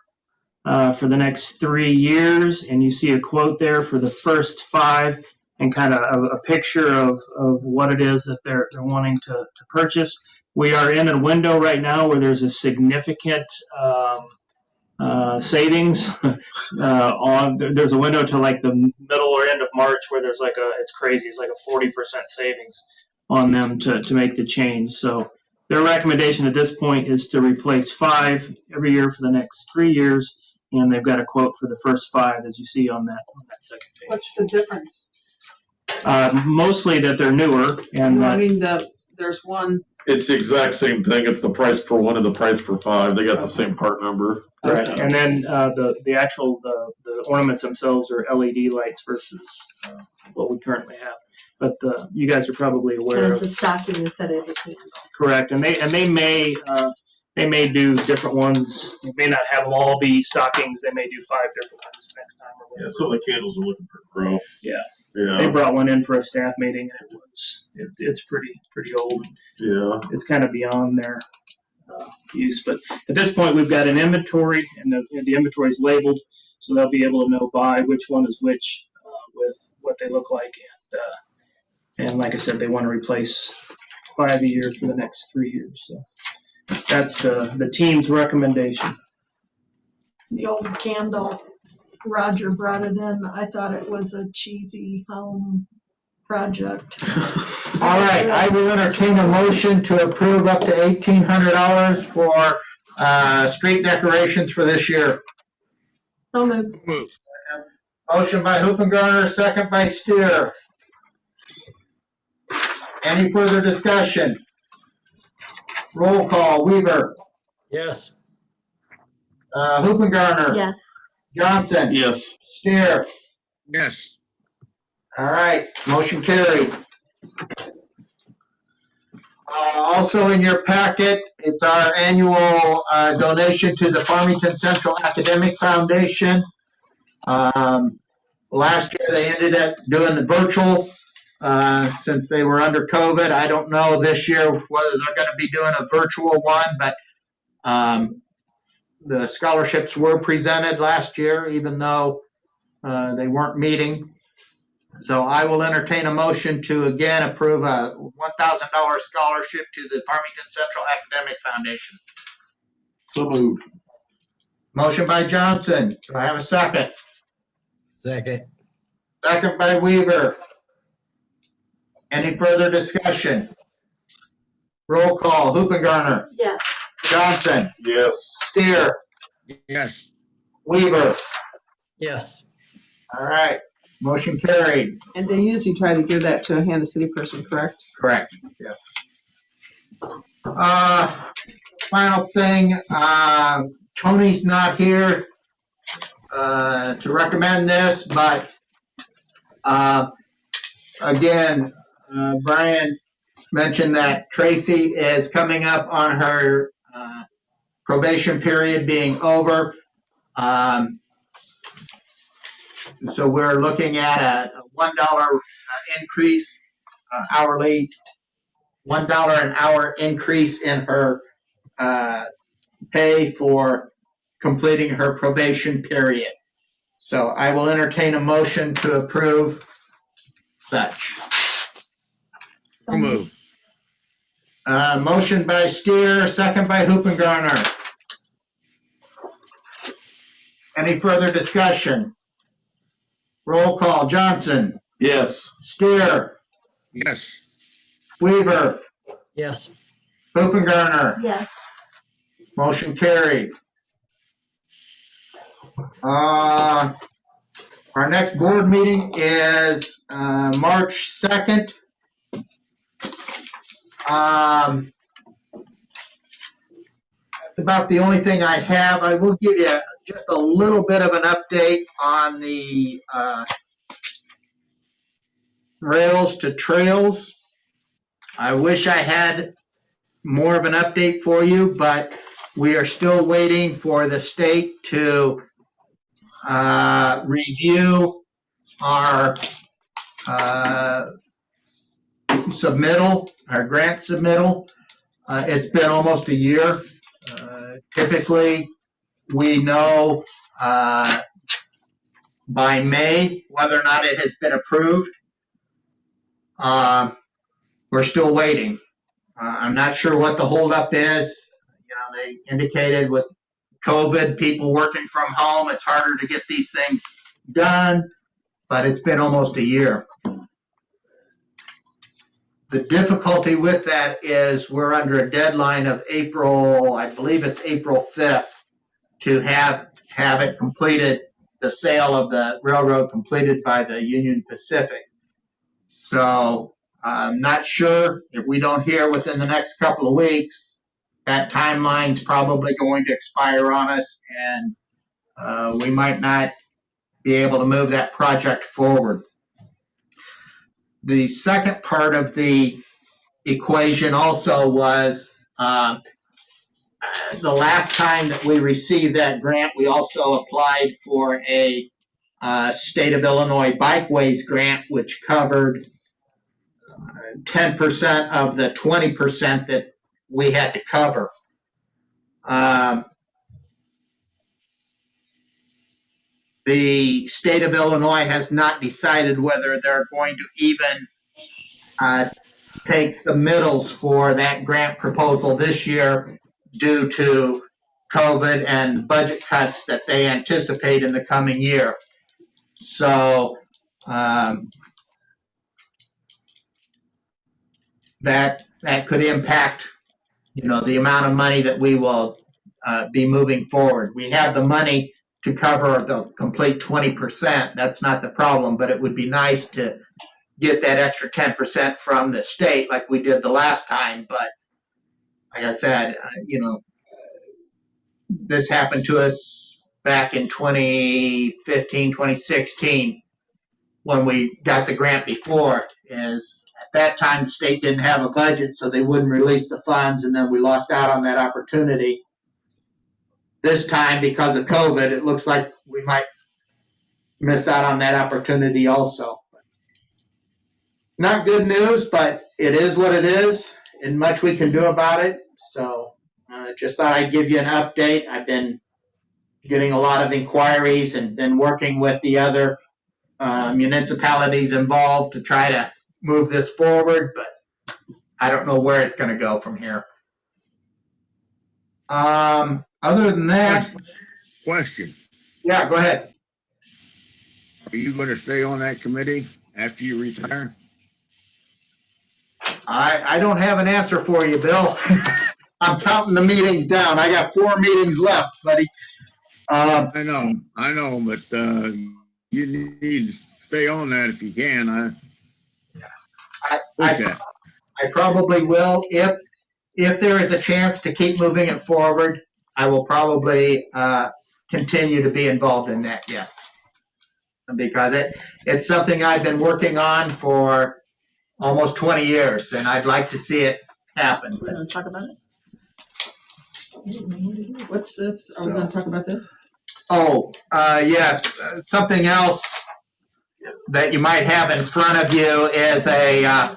Speaker 8: for the next 3 years. And you see a quote there for the first 5 and kind of a picture of what it is that they're wanting to purchase. We are in a window right now where there's a significant savings there's a window to like the middle or end of March where there's it's crazy. It's like a 40% savings on them to make the change. So their recommendation at this point is to replace 5 every year for the next 3 years. And they've got a quote for the first 5, as you see on that second page.
Speaker 10: What's the difference?
Speaker 8: Mostly that they're newer, and
Speaker 10: I mean, there's one.
Speaker 4: It's the exact same thing. It's the price per one and the price per 5. They got the same part number.
Speaker 8: right, and then the actual the ornaments themselves are LED lights versus what we currently have. But you guys are probably aware
Speaker 5: And
Speaker 8: of
Speaker 5: the stocking instead of the candle.
Speaker 8: correct, and they may do different ones. They may not have them all be stockings. They may do 5 different ones next time. Or
Speaker 4: Yeah,
Speaker 8: whatever.
Speaker 4: some of the candles are looking pretty rough.
Speaker 8: Yeah.
Speaker 4: Yeah.
Speaker 8: They brought one in for a staff meeting, and it's pretty old.
Speaker 4: Yeah.
Speaker 8: It's kind of beyond their use. But at this point, we've got an inventory, and the inventory is labeled, so they'll be able to know by which one is which with what they look like. And like I said, they want to replace 5 a year for the next 3 years. So that's the team's recommendation.
Speaker 10: The old candle, Roger brought it in. I thought it was a cheesy home project.
Speaker 1: All right, I will entertain a motion to approve up to $1,800 for street decorations for this year.
Speaker 5: So moved.
Speaker 1: Motion by Hoopengarner, second by Steer. Any further discussion? Roll call, Weaver,
Speaker 6: Yes.
Speaker 1: Hoopengarner.
Speaker 5: Yes.
Speaker 1: Johnson.
Speaker 4: Yes.
Speaker 2: Yes.
Speaker 1: Steer. All right, motion carried. Also in your packet, it's our annual donation to the Farmington Central Academic Foundation. Last year, they ended up doing the virtual since they were under COVID. I don't know this year whether they're going to be doing a virtual one, but the scholarships were presented last year, even though they weren't meeting. So I will entertain a motion to again approve a $1,000 scholarship to the Farmington Central Academic Foundation.
Speaker 4: So moved.
Speaker 1: Motion by Johnson. Do I have a second?
Speaker 6: Second.
Speaker 1: Second by Weaver. Any further discussion? Roll call. Hoopengarner.
Speaker 5: Yes.
Speaker 1: Johnson.
Speaker 4: Yes.
Speaker 1: Steer.
Speaker 2: Yes.
Speaker 1: Weaver.
Speaker 6: Yes.
Speaker 1: All right. Motion carried.
Speaker 10: And they usually try to give that to a Hannah City person, correct?
Speaker 1: Correct. Yes. Final thing, Tony's not here to recommend this, but again, Brian mentioned that Tracy is coming up on her probation period being over. So we're looking at a $1 increase hourly, $1 an hour increase in her pay for completing her probation period. So I will entertain a motion to approve such.
Speaker 2: So moved.
Speaker 1: Motion by Steer, second by Hoopengarner. Any further discussion? Roll call. Johnson.
Speaker 4: Yes.
Speaker 1: Steer.
Speaker 2: Yes.
Speaker 1: Weaver.
Speaker 6: Yes.
Speaker 1: Hoopengarner.
Speaker 5: Yes.
Speaker 1: Motion carried. Our next board meeting is March 2nd. That's about the only thing I have. I will give you just a little bit of an update on the rails to trails. I wish I had more of an update for you, but we are still waiting for the state to review our submittal, our grant submittal. It's been almost a year. Typically, we know by May whether or not it has been approved. We're still waiting. I'm not sure what the holdup is. You know, they indicated with COVID, people working from home, it's harder to get these things done, but it's been almost a year. The difficulty with that is we're under a deadline of April, I believe it's April 5th, to have it completed, the sale of the railroad completed by the Union Pacific. So I'm not sure if we don't hear within the next couple of weeks, that timeline's probably going to expire on us, and we might not be able to move that project forward. The second part of the equation also was the last time that we received that grant, we also applied for a state of Illinois bikeways grant, which covered 10% of the 20% that we had to cover. The state of Illinois has not decided whether they're going to even take submittals for that grant proposal this year due to COVID and budget cuts that they anticipate in the coming year. So that could impact, you know, the amount of money that we will be moving forward. We have the money to cover the complete 20%. That's not the problem, but it would be nice to get that extra 10% from the state like we did the last time. But like I said, you know, this happened to us back in 2015, 2016 when we got the grant before. Is at that time the state didn't have a budget, so they wouldn't release the funds, and then we lost out on that opportunity. This time, because of COVID, it looks like we might miss out on that opportunity also. Not good news, but it is what it is, and much we can do about it. So just thought I'd give you an update. I've been getting a lot of inquiries and been working with the other municipalities involved to try to move this forward, but I don't know where it's going to go from here. Other than that,
Speaker 2: Question.
Speaker 1: Yeah, go ahead.
Speaker 2: Are you going to stay on that committee after you retire?
Speaker 1: I don't have an answer for you, Bill. I'm counting the meetings down. I got 4 meetings left, buddy.
Speaker 2: I know, but you need to stay on that if you can.
Speaker 1: I probably will. If there is a chance to keep moving it forward, I will probably continue to be involved in that, yes. Because it's something I've been working on for almost 20 years, and I'd like to see it happen.
Speaker 11: We're going to talk about it? What's this? Are we going to talk about this?
Speaker 1: Oh, yes. Something else that you might have in front of you is a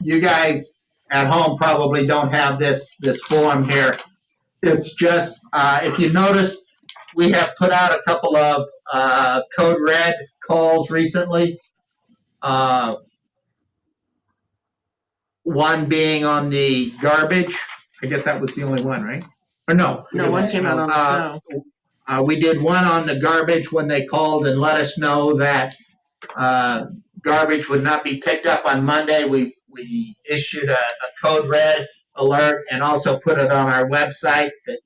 Speaker 1: you guys at home probably don't have this form here. It's just, if you notice, we have put out a couple of code red calls recently. One being on the garbage. I guess that was the only one, right? Or no?
Speaker 11: No, one came out on the snow.
Speaker 1: We did one on the garbage when they called and let us know that garbage would not be picked up on Monday. We issued a code red alert and also put it on our website that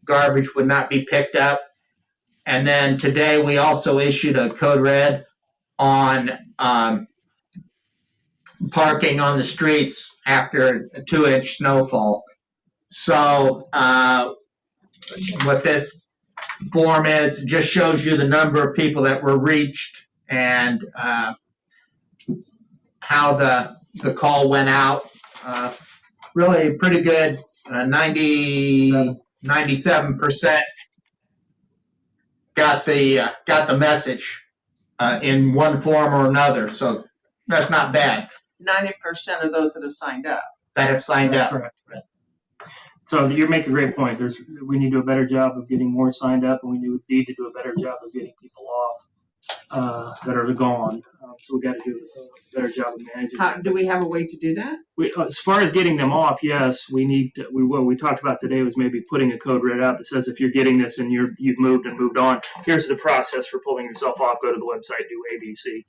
Speaker 1: garbage would not be picked up. And then today we also issued a code red on parking on the streets after a 2-inch snowfall. So what this form is. It just shows you the number of people that were reached and how the call went out. Really pretty good, 97% got the message in one form or another. So that's not bad.
Speaker 11: 90% of those that have signed up.
Speaker 1: That have signed
Speaker 8: That's
Speaker 1: up.
Speaker 8: correct. So you make a great point. We need to do a better job of getting more signed up, and we need to do a better job of getting people off that are gone. So we got to do a better job of managing.
Speaker 11: Do we have a way to do that?
Speaker 8: As far as getting them off, yes, we need. What we talked about today was maybe putting a code red out that says if you're getting this and you've moved on, here's the process for pulling yourself off. Go to the website, do ABC.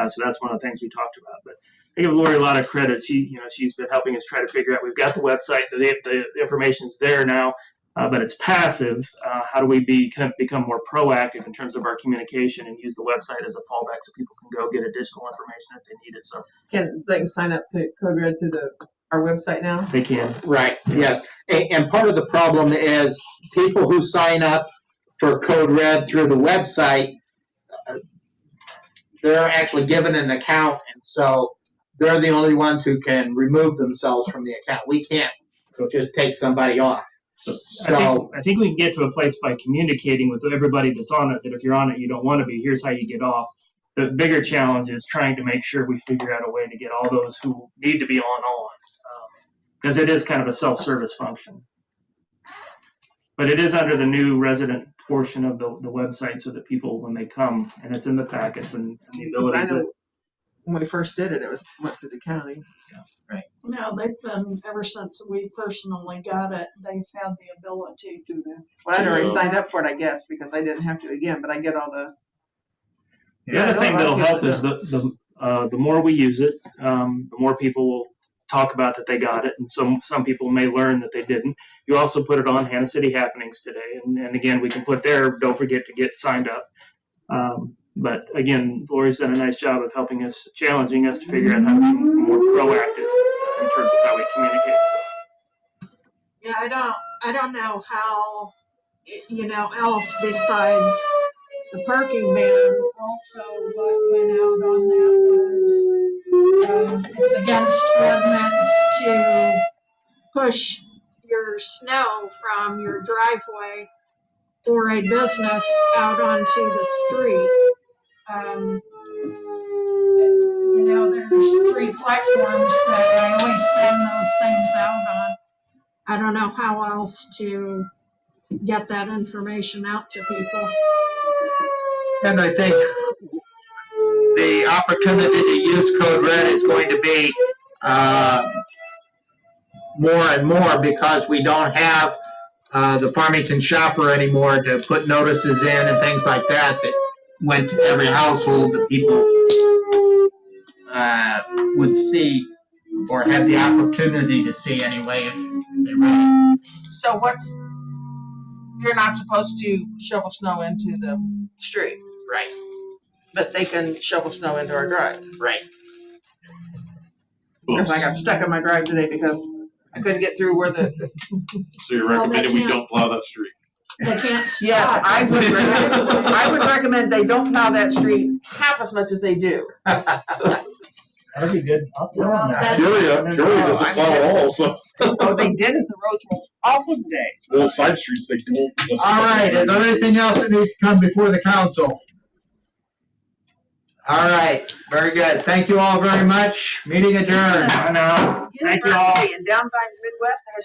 Speaker 8: So that's one of the things we talked about. But I give Lori a lot of credit. She's been helping us try to figure out. We've got the website. The information's there now, but it's passive. How do we become more proactive in terms of our communication and use the website as a fallback so people can go get additional information if they need it? So
Speaker 11: They can sign up to Code Red through our website now?
Speaker 8: they can.
Speaker 1: Right, yes. And part of the problem is people who sign up for Code Red through the website, they're actually given an account, and so they're the only ones who can remove themselves from the account. We can't just take somebody off. So
Speaker 8: I think we can get to a place by communicating with everybody that's on it that if you're on it, you don't want to be. Here's how you get off. The bigger challenge is trying to make sure we figure out a way to get all those who need to be on, because it is kind of a self-service function. But it is under the new resident portion of the website so that people, when they come, and it's in the packets and the ability to.
Speaker 11: When we first did it, went through the county.
Speaker 10: No, they've been, ever since we personally got it, they've had the ability to.
Speaker 11: Well, I'd already signed up for it, I guess, because I didn't have to again, but I get all the.
Speaker 8: The other thing that'll help is the more we use it, the more people will talk about that they got it, and some people may learn that they didn't. You also put it on Hannah City Happenings today, and again, we can put there, don't forget to get signed up. But again, Lori's done a nice job of helping us, challenging us to figure out how to be more proactive in terms of how we communicate. So.
Speaker 10: Yeah, I don't know how, else besides the parking ban. Also, what went out on that was it's against ordinance to push your snow from your driveway or a business out onto the street. There's 3 platforms that I always send those things out on. I don't know how else to get that information out to people.
Speaker 1: and I think the opportunity to use Code Red is going to be more and more because we don't have the Farmington Shopper anymore to put notices in and things like that went to every household that people would see or have the opportunity to see anyway if they read it.
Speaker 11: So you're not supposed to shovel snow into the street,
Speaker 1: Right,
Speaker 11: but they can shovel snow into our drive.
Speaker 1: right.
Speaker 11: Because I got stuck in my drive today because I couldn't get through where the.
Speaker 4: So you're recommending we don't plow that street?
Speaker 10: They can't stop.
Speaker 11: Yeah, I would recommend they don't plow that street half as much as they do.
Speaker 8: That'd be good. I'll tell them that.
Speaker 4: Julia doesn't plow at all, so.
Speaker 11: Oh, they didn't. The roads were awful today.
Speaker 4: Well, side streets, they don't.
Speaker 1: All right, is there anything else that needs to come before the council? All right, very good. Thank you all very much. Meeting adjourned.
Speaker 8: I know. Thank you all.
Speaker 11: And down by Midwest, I had